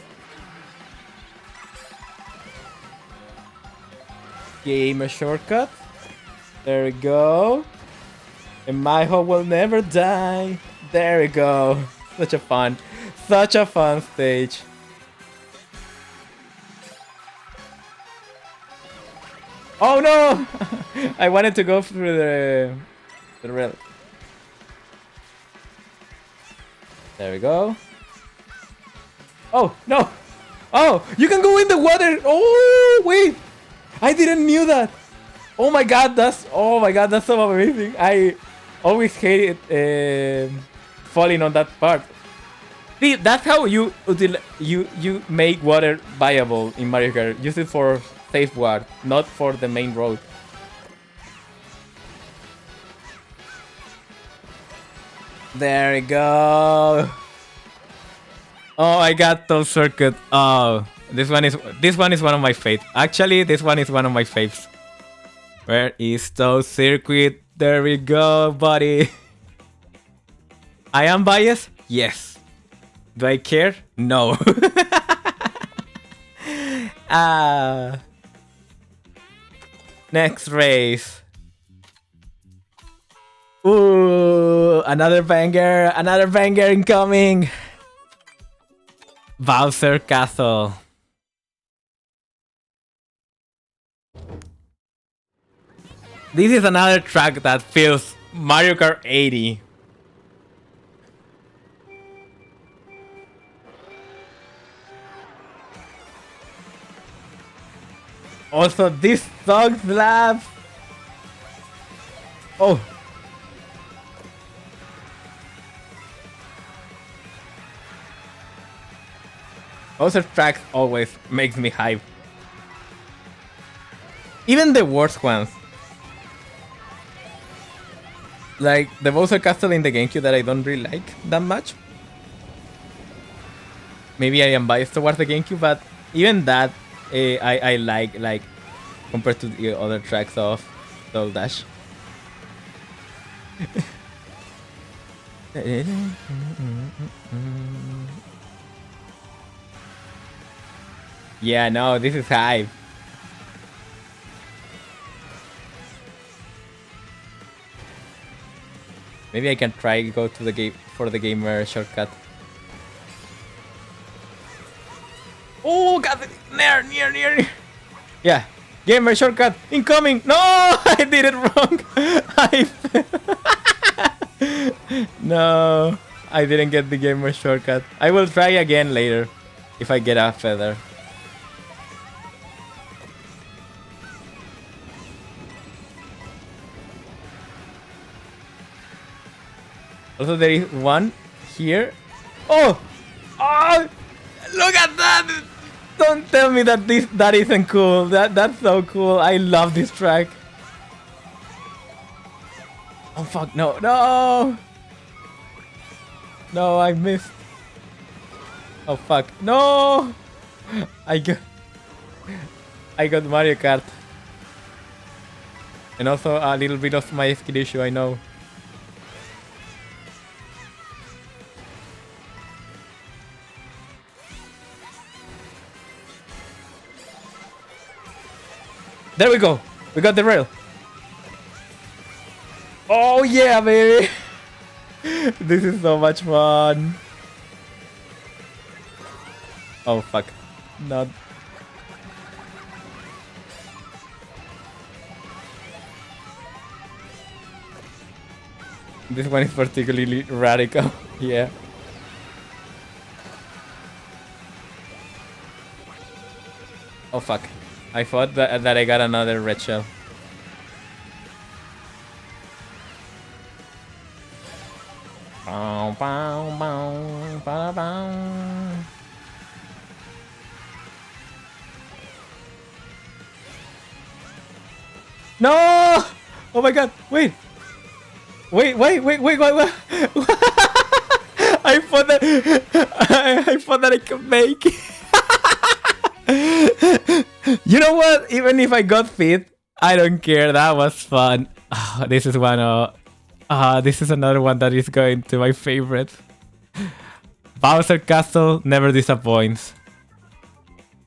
Gamer shortcut. There we go. And my hope will never die. There we go. Such a fun stage. Oh no! I wanted to go through the rail. There we go. Oh no! Oh, you can go in the water. Oh wait, I didn't knew that. Oh my god, that's so amazing. I always hated falling on that part. See, that's how you make water viable in Mario Kart. Use it for safe water, not for the main road. There we go. Oh, I got those circuits. Oh, this one is one of my faves. Actually, this one is one of my faves. Where is those circuit? There we go, buddy. I am biased? Yes. Do I care? No. Next race. Ooh, another banger incoming. Bowser Castle. This is another track that feels Mario Kart 80. Also, this song slaps. Oh. Bowser tracks always makes me hype. Even the worst ones. Like the Bowser Castle in the GameCube that I don't really like that much. Maybe I am biased towards the GameCube, but even that I like compared to the other tracks of Double Dash. Yeah, no, this is hype. Maybe I can try go to the game for the gamer shortcut. Oh, God, near. Yeah, gamer shortcut incoming. No, I did it wrong. No, I didn't get the gamer shortcut. I will try again later if I get a feather. Also, there is one here. Oh! Oh! Look at that! Don't tell me that that isn't cool. That's so cool. I love this track. Oh fuck! No! No! I missed. Oh fuck! No! I got Mario Kart. And also a little bit of my skill issue. I know. There we go. We got the rail. Oh yeah, baby. This is so much fun. Oh fuck. Not. This one is particularly radical. Yeah. Oh fuck. I thought that I got another red shell. No! Oh my god! Wait! Wait! I thought that I could make it. You know what? Even if I got fit, I don't care. That was fun. Oh, this is one of... this is another one that is going to my favorite. Bowser Castle never disappoints.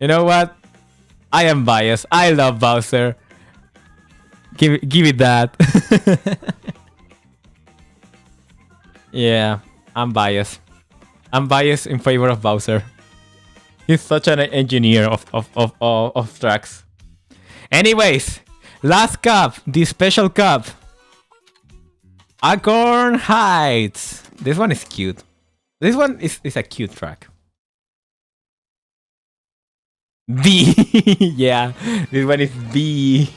You know what? I am biased. I love Bowser. Give it that. Yeah, I'm biased. I'm biased in favor of Bowser. He's such an engineer of tracks. Anyways, last cup, the special cup. Acorn Heights. This one is cute. This one is a cute track. B. Yeah, this one is B.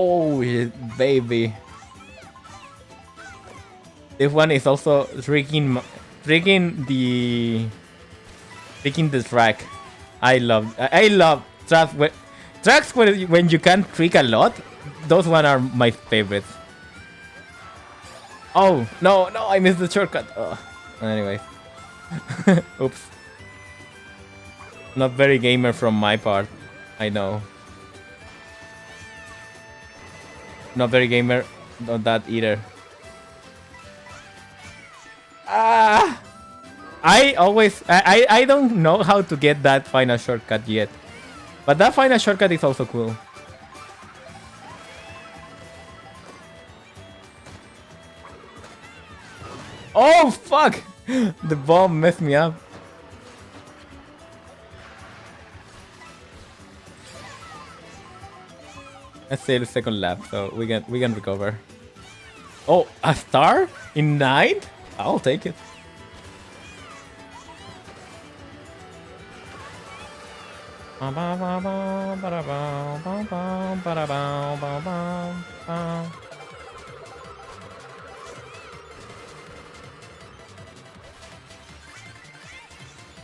Oh, baby. This one is also tricking the track. I love tracks when you can trick a lot. Those one are my favorites. Oh no, I missed the shortcut. Oh. Anyway. Oops. Not very gamer from my part. I know. Not very gamer on that either. I don't know how to get that final shortcut yet. But that final shortcut is also cool. Oh fuck! The bomb messed me up. Let's say the second lap, so we can recover. Oh, a star in 9? I'll take it.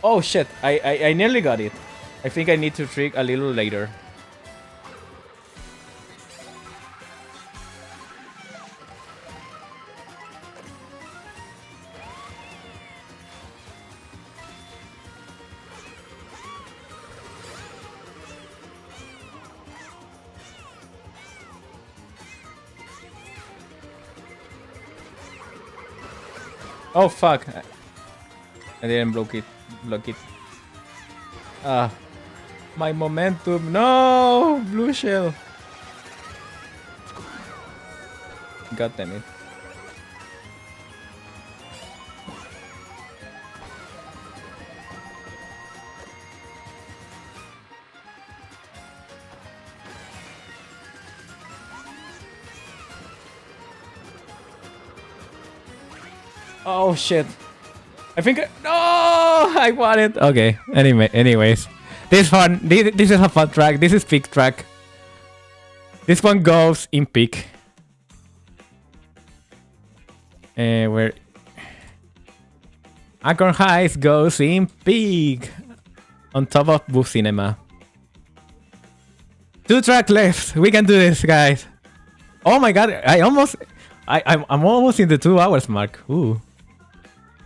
Oh shit, I nearly got it. I think I need to trick a little later. Oh fuck. I didn't block it. My momentum. No! Blue shell. God damn it. Oh shit. I think no, I want it. Okay. Anyways, this is a fun track. This is peak track. This one goes in peak. Where Acorn Heights goes in peak on top of Boo Cinema. 2 track left. We can do this, guys. Oh my god! I'm almost in the 2 hours mark. Ooh.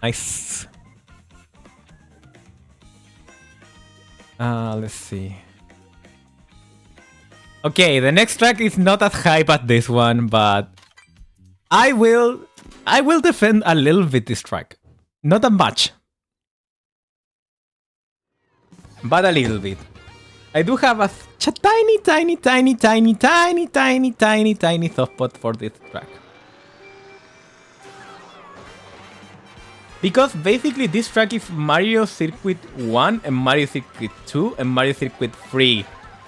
Nice. Let's see. Okay, the next track is not as hype as this one, but I will defend a little bit this track. Not that much, but a little bit. I do have a tiny soft spot for this track. Because basically this track is Mario Circuit 1 and Mario Circuit 2 and Mario Circuit 3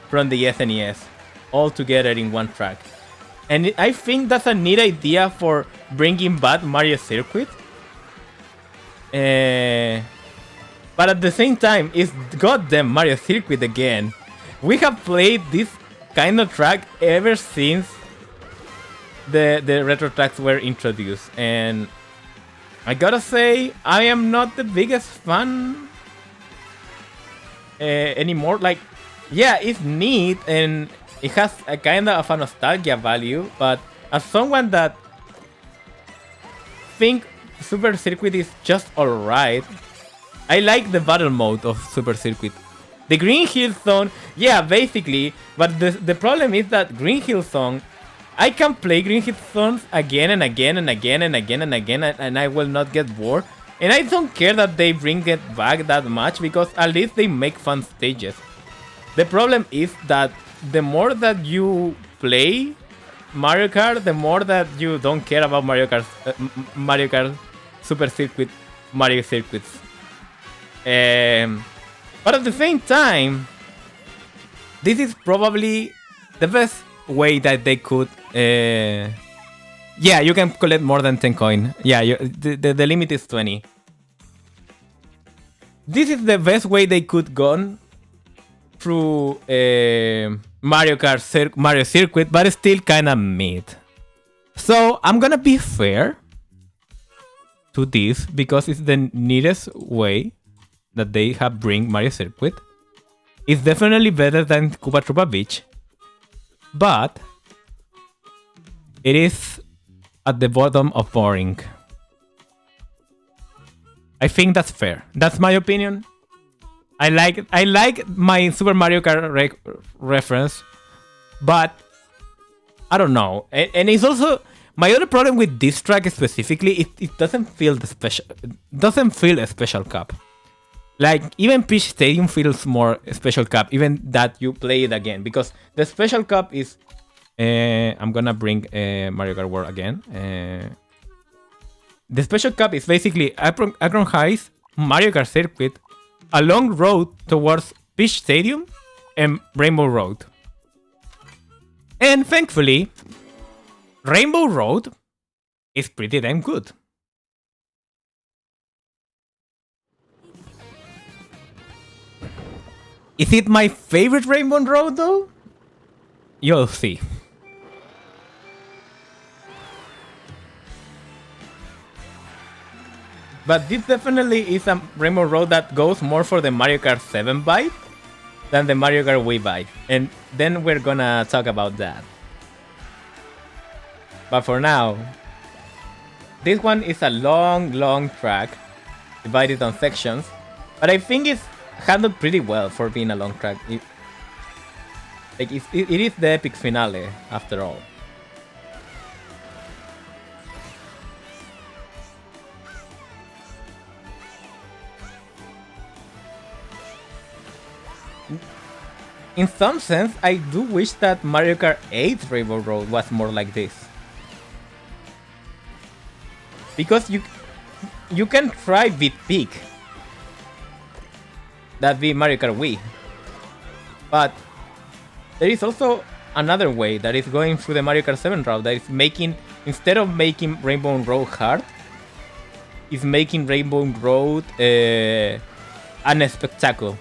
from the SNES all together in one track. And I think that's a neat idea for bringing back Mario Circuit. But at the same time, it's goddamn Mario Circuit again. We have played this kind of track ever since the retro tracks were introduced. And I gotta say, I am not the biggest fan anymore. Like, yeah, it's neat and it has a kind of a nostalgia value, but as someone that think Super Circuit is just alright, I like the battle mode of Super Circuit. The Green Hill Zone, yeah, basically, but the problem is that Green Hill Zone, I can play Green Hill Zones again and again and again and again and again, and I will not get bored. And I don't care that they bring it back that much, because at least they make fun stages. The problem is that the more that you play Mario Kart, the more that you don't care about Mario Kart Super Circuit, Mario Circuits. But at the same time, this is probably the best way that they could. Yeah, you can collect more than 10 coin. Yeah, the limit is 20. This is the best way they could go through Mario Circuit, but it's still kind of mid. So I'm gonna be fair to this because it's the neatest way that they have bring Mario Circuit. It's definitely better than Koopa Troopa Beach, but it is at the bottom of boring. I think that's fair. That's my opinion. I like my Super Mario Kart reference, but I don't know. And it's also my other problem with this track specifically. It doesn't feel the special. Doesn't feel a special cup. Like even Peach Stadium feels more special cup, even that you play it again, because the special cup is. I'm gonna bring Mario Kart World again. The special cup is basically Akron High's Mario Kart Circuit, a long road towards Peach Stadium and Rainbow Road. And thankfully, Rainbow Road is pretty damn good. Is it my favorite Rainbow Road though? You'll see. But this definitely is a Rainbow Road that goes more for the Mario Kart 7 vibe than the Mario Kart Wii vibe. And then we're gonna talk about that. But for now, this one is a long track divided on sections. But I think it's handled pretty well for being a long track. It is the epic finale after all. In some sense, I do wish that Mario Kart 8 Rainbow Road was more like this. Because you can try beat peak. That be Mario Kart Wii. But there is also another way that is going through the Mario Kart 7 route that is making, instead of making Rainbow Road hard, is making Rainbow Road an spectacle.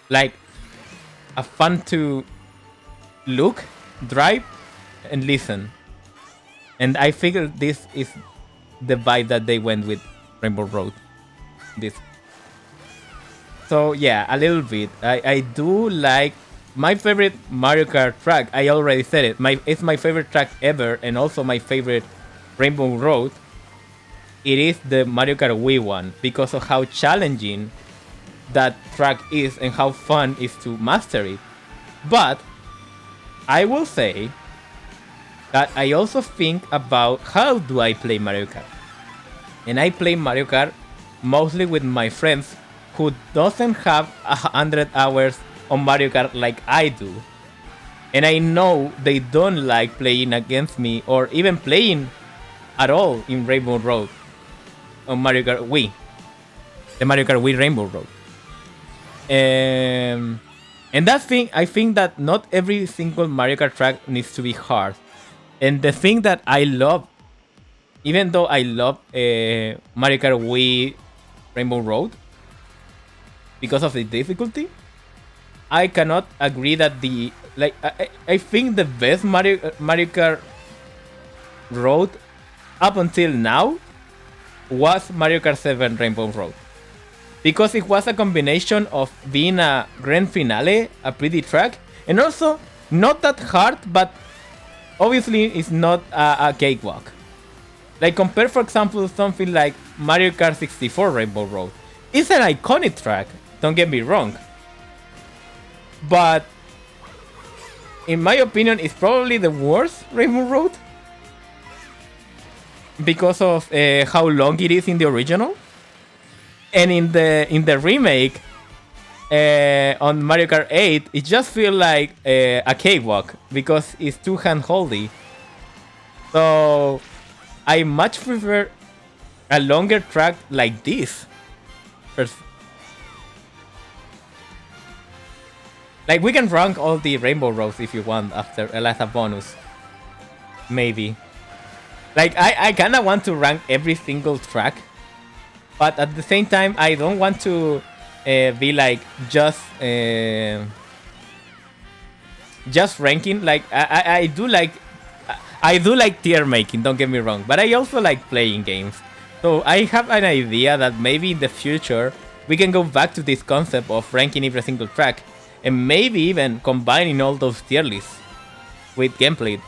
Like a fun to look, drive, and listen. And I figure this is the vibe that they went with Rainbow Road. This. So yeah, a little bit. I do like my favorite Mario Kart track. I already said it. It's my favorite track ever, and also my favorite Rainbow Road. It is the Mario Kart Wii one because of how challenging that track is and how fun is to master it. But I will say that I also think about how do I play Mario Kart. And I play Mario Kart mostly with my friends who doesn't have 100 hours on Mario Kart like I do. And I know they don't like playing against me or even playing at all in Rainbow Road on Mario Kart Wii. The Mario Kart Wii Rainbow Road. And that thing, I think that not every single Mario Kart track needs to be hard. And the thing that I love, even though I love Mario Kart Wii Rainbow Road, because of the difficulty, I cannot agree that I think the best Mario Kart Road up until now was Mario Kart 7 Rainbow Road. Because it was a combination of being a grand finale, a pretty track, and also not that hard, but obviously it's not a cakewalk. Like compare, for example, something like Mario Kart 64 Rainbow Road. It's an iconic track, don't get me wrong. But in my opinion, it's probably the worst Rainbow Road. Because of how long it is in the original. And in the remake on Mario Kart 8, it just feels like a cakewalk because it's too hand-holdy. So I much prefer a longer track like this. Like we can rank all the Rainbow Roads if you want after as a bonus. Maybe. Like I kinda want to rank every single track. But at the same time, I don't want to be like just ranking. Like I do like tier making. Don't get me wrong, but I also like playing games. So I have an idea that maybe in the future we can go back to this concept of ranking every single track, and maybe even combining all those tier lists with gameplay.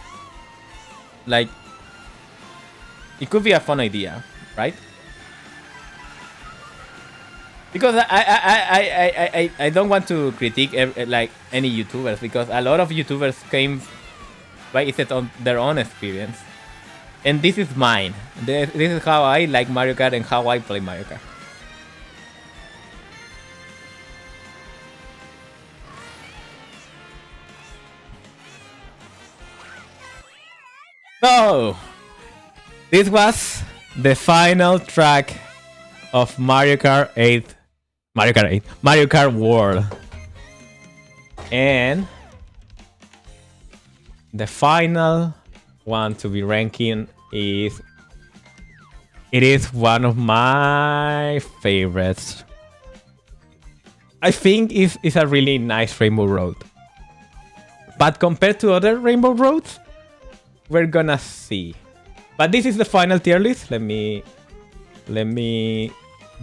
Like it could be a fun idea, right? Because I don't want to critique like any YouTubers, because a lot of YouTubers came based on their own experience, and this is mine. This is how I like Mario Kart and how I play Mario Kart. So this was the final track of Mario Kart 8. Mario Kart World. And the final one to be ranking is... It is one of my favorites. I think it's a really nice Rainbow Road. But compared to other Rainbow Roads, we're gonna see. But this is the final tier list. Let me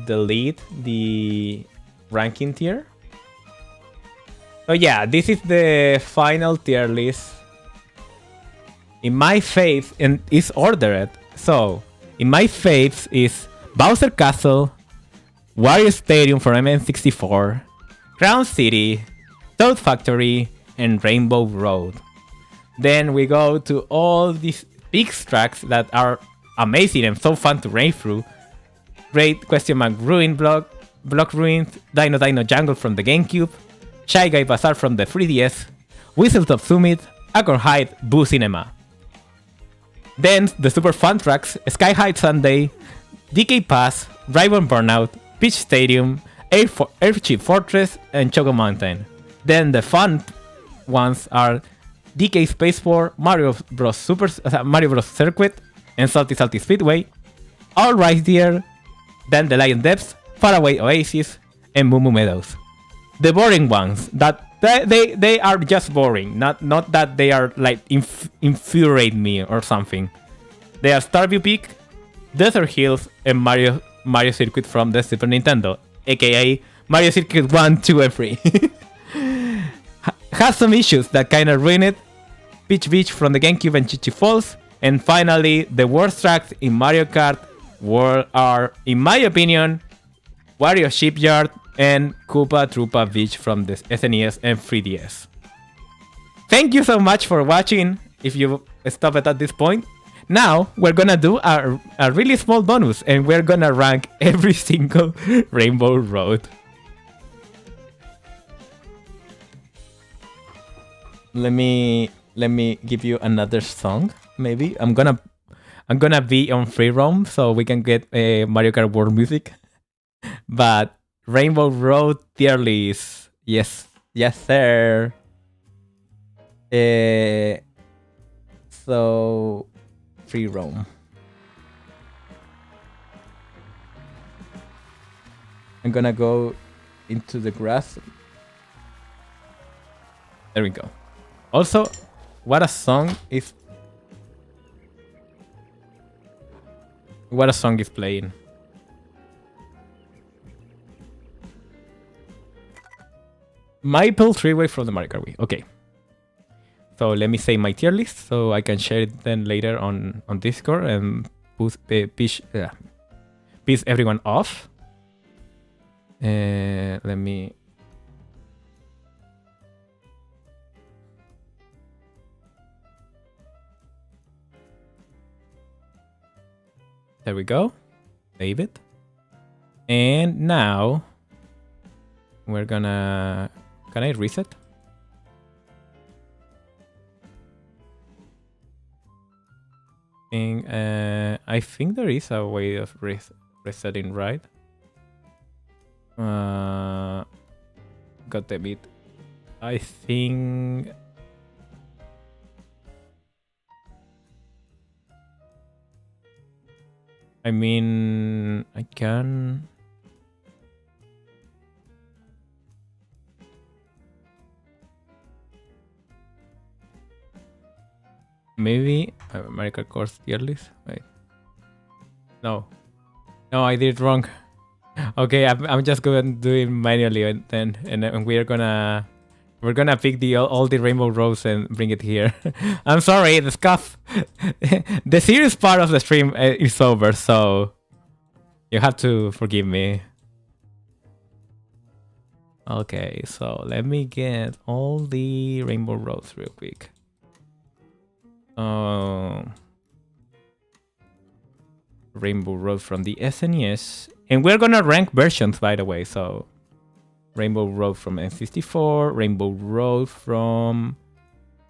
delete the ranking tier. So yeah, this is the final tier list. In my faves, and it's ordered. So in my faves is Bowser Castle, Wario Stadium for MN64, Crown City, Toad Factory, and Rainbow Road. Then we go to all these big tracks that are amazing and so fun to rain through. Great Question Mark Ruin Block Ruins, Dino Dino Jungle from the GameCube, Shy Guy Bazaar from the 3DS, Whistletop Summit, Acorn Heights, Boo Cinema. Then the super fun tracks, Sky High Sunday, DK Pass, Ribbon Burnout, Peach Stadium, Airship Fortress, and Choco Mountain. Then the fun ones are DK Spaceport, Mario Bros. Mario Bros. Circuit, and Salty Salty Speedway. All Right There, then the Lion Depths, Faraway Oasis, and Moo Moo Meadows. The boring ones, that they are just boring, not that they are like infuriate me or something. They are Starview Peak, Desert Hills, and Mario Circuit from the Super Nintendo, aka Mario Circuit 1, 2, and 3. Has some issues that kinda ruin it. Peach Beach from the GameCube and Chichi Falls. And finally, the worst tracks in Mario Kart World are, in my opinion, Wario Shipyard and Koopa Troopa Beach from the SNES and 3DS. Thank you so much for watching, if you stop it at this point. Now, we're gonna do a really small bonus, and we're gonna rank every single Rainbow Road. Let me give you another song. Maybe I'm gonna be on free roam, so we can get Mario Kart World music. But Rainbow Road tier list, yes, sir. So free roam. I'm gonna go into the grass. There we go. Also, what a song is playing. Maple three-way from the Mario Kart Wii. Okay. So let me say my tier list so I can share it then later on Discord and piss everyone off. Let me... There we go. Save it. And now we're gonna... Can I reset? I think there is a way of resetting, right? Got a bit. I think... I mean, I can... Maybe American course tier list. Wait. No, I did it wrong. Okay, I'm just going to do it manually, and then we're gonna pick all the rainbow rows and bring it here. I'm sorry, the scuff. The serious part of the stream is over, so you have to forgive me. Okay, so let me get all the rainbow rows real quick. Rainbow Road from the SNES, and we're gonna rank versions, by the way. So Rainbow Road from N64, Rainbow Road from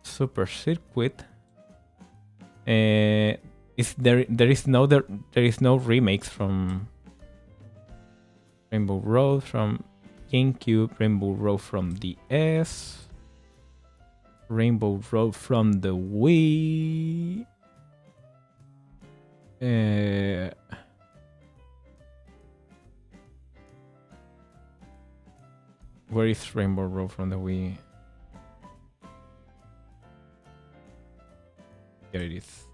Super Circuit. There is no remakes from Rainbow Road from GameCube, Rainbow Road from the S. Rainbow Road from the Wii. Where is Rainbow Road from the Wii? Here it is.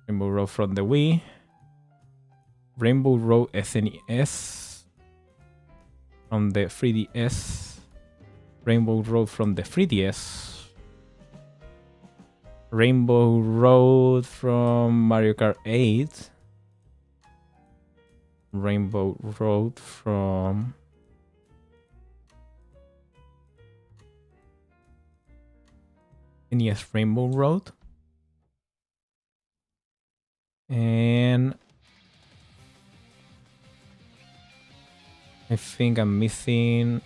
Rainbow Road from the Wii. Rainbow Road SNES from the 3DS. Rainbow Road from the 3DS. Rainbow Road from Mario Kart 8. Rainbow Road from NES Rainbow Road. And I think I'm missing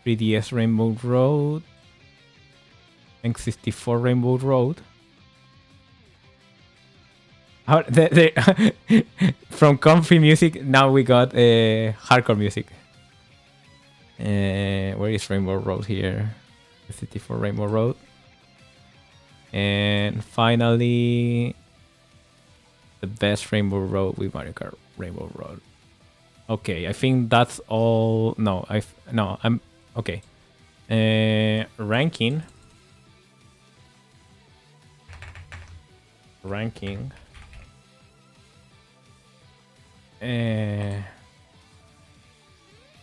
3DS Rainbow Road, N64 Rainbow Road. From comfy music, now we got hardcore music. Where is Rainbow Road here? N64 Rainbow Road. And finally, the best Rainbow Road with Mario Kart Rainbow Road. Okay, I think that's all. I'm okay. Ranking.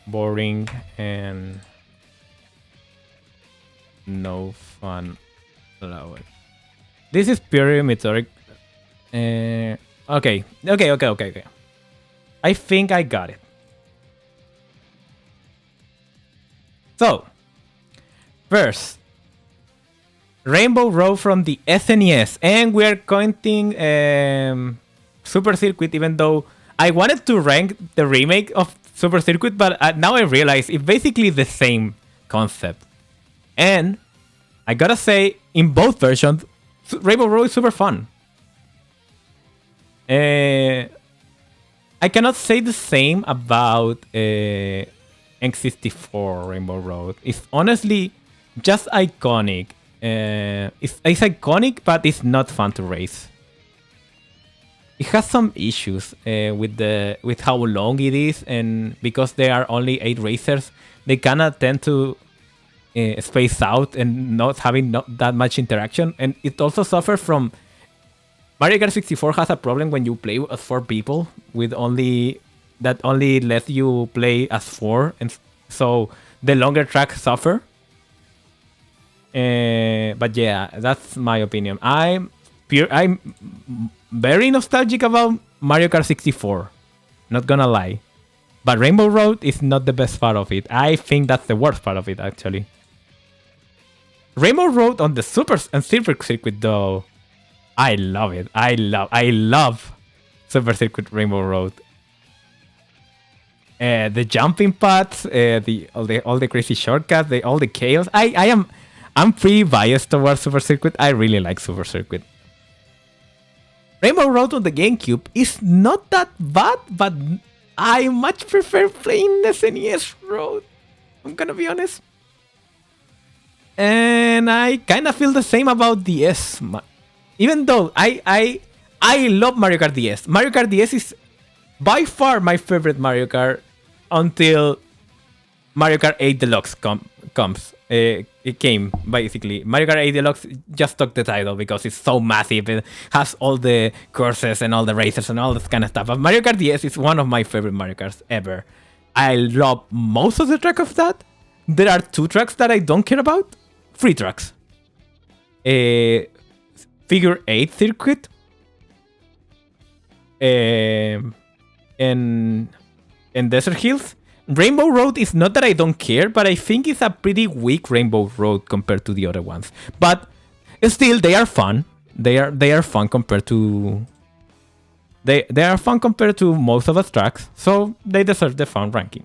Boring and no fun allowed. This is pure meteoric. Okay. I think I got it. So, first, Rainbow Road from the SNES, and we're counting Super Circuit, even though I wanted to rank the remake of Super Circuit, but now I realize it's basically the same concept. And I gotta say, in both versions, Rainbow Road is super fun. I cannot say the same about N64 Rainbow Road. It's honestly just iconic. It's iconic, but it's not fun to race. It has some issues with how long it is, and because there are only 8 racers, they kinda tend to space out and not that much interaction. And it also suffers from Mario Kart 64 has a problem when you play as 4 people with only lets you play as 4, and so the longer tracks suffer. But yeah, that's my opinion. I'm very nostalgic about Mario Kart 64. Not gonna lie. But Rainbow Road is not the best part of it. I think that's the worst part of it, actually. Rainbow Road on the Super and Silver Circuit, though, I love it. I love Super Circuit Rainbow Road. The jumping pads, all the crazy shortcuts, all the chaos. I'm pretty biased towards Super Circuit. I really like Super Circuit. Rainbow Road on the GameCube is not that bad, but I much prefer playing the SNES Road. I'm gonna be honest. And I kind of feel the same about DS. Even though I love Mario Kart DS. Mario Kart DS is by far my favorite Mario Kart until Mario Kart 8 Deluxe comes. It came, basically. Mario Kart 8 Deluxe just took the title because it's so massive. It has all the courses and all the races and all this kind of stuff. But Mario Kart DS is one of my favorite Mario Karts ever. I love most of the tracks of that. There are 2 tracks that I don't care about. 3 tracks. Figure 8 Circuit. And Desert Hills. Rainbow Road is not that I don't care, but I think it's a pretty weak Rainbow Road compared to the other ones. But still, they are fun. They are fun compared to they are fun compared to most of the tracks, so they deserve the fun ranking.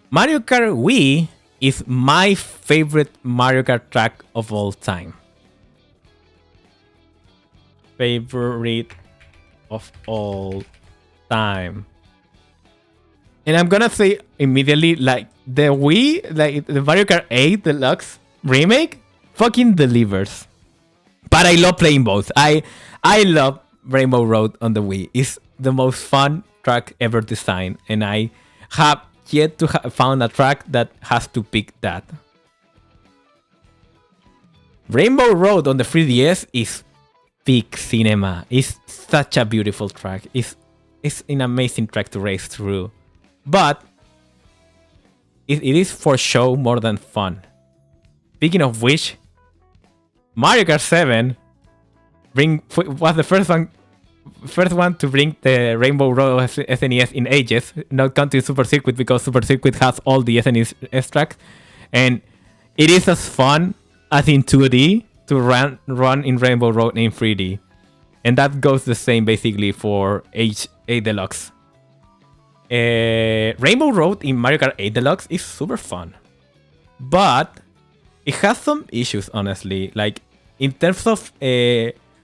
Mario Kart Wii is my favorite Mario Kart track of all time. Favorite of all time. And I'm gonna say immediately, like, the Wii, like the Mario Kart 8 Deluxe remake, fucking delivers. But I love playing both. I love Rainbow Road on the Wii. It's the most fun track ever designed, and I have yet to found a track that has to pick that. Rainbow Road on the 3DS is peak cinema. It's such a beautiful track. It's an amazing track to race through. But it is for show more than fun. Speaking of which, Mario Kart 7 was the first one to bring the Rainbow Road SNES in ages, not counting Super Circuit because Super Circuit has all the SNES tracks, and it is as fun as in 2D to run in Rainbow Road in 3D, and that goes the same basically for H8 Deluxe. Rainbow Road in Mario Kart 8 Deluxe is super fun, but it has some issues, honestly. Like, in terms of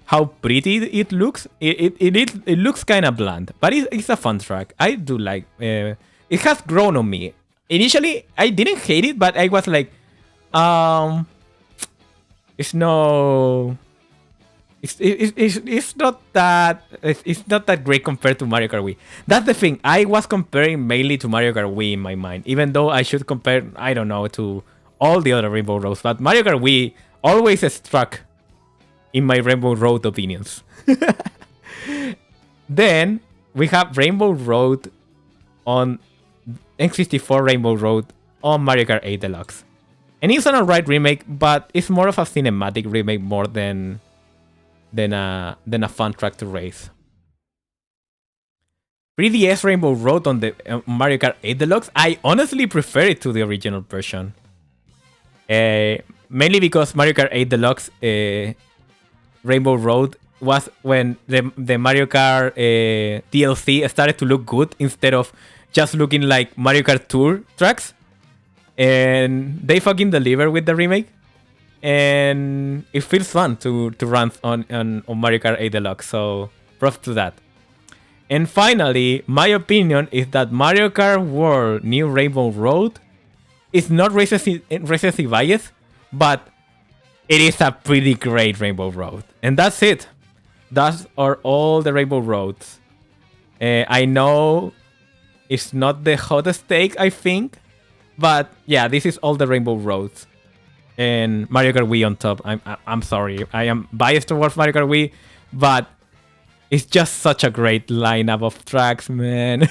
how pretty it looks, it looks kind of bland, but it's a fun track. I do like it has grown on me. Initially, I didn't hate it, but I was like, it's not that great compared to Mario Kart Wii. That's the thing. I was comparing mainly to Mario Kart Wii in my mind, even though I should compare, I don't know, to all the other Rainbow Roads. But Mario Kart Wii always struck in my Rainbow Road opinions. Then we have Rainbow Road on N64, Rainbow Road on Mario Kart 8 Deluxe. And it's an alright remake, but it's more of a cinematic remake more than a fun track to race. 3DS Rainbow Road on the Mario Kart 8 Deluxe, I honestly prefer it to the original version. Mainly because Mario Kart 8 Deluxe Rainbow Road was when the Mario Kart DLC started to look good instead of just looking like Mario Kart Tour tracks. And they fucking deliver with the remake. And it feels fun to run on Mario Kart 8 Deluxe, so props to that. And finally, my opinion is that Mario Kart World New Rainbow Road is not recency biased, but it is a pretty great Rainbow Road. And that's it. Those are all the Rainbow Roads. I know it's not the hottest take, I think, but yeah, this is all the Rainbow Roads. And Mario Kart Wii on top. I'm sorry, I am biased towards Mario Kart Wii, but it's just such a great lineup of tracks, man.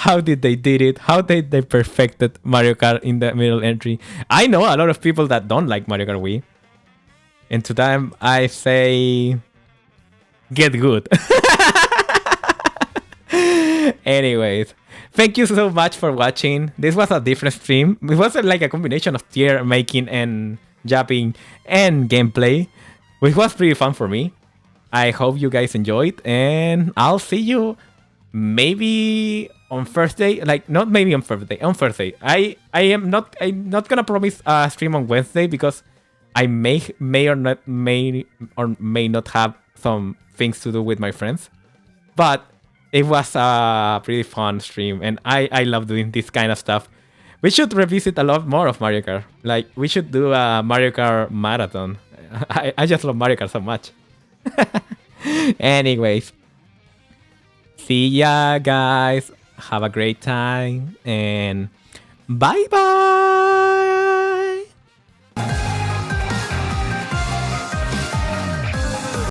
how did they did it? How did they perfected Mario Kart in the middle entry? I know a lot of people that don't like Mario Kart Wii. And to them, I say, get good. Anyways, thank you so much for watching. This was a different stream. It was like a combination of tier making and japping and gameplay, which was pretty fun for me. I hope you guys enjoyed, and I'll see you maybe on Thursday. Like, not maybe on Thursday. On Thursday. I'm not gonna promise a stream on Wednesday because I may or may not have some things to do with my friends. But it was a pretty fun stream, and I love doing this kind of stuff. We should revisit a lot more of Mario Kart. Like, we should do a Mario Kart marathon. I just love Mario Kart so much. Anyways, see ya, guys. Have a great time, and bye bye.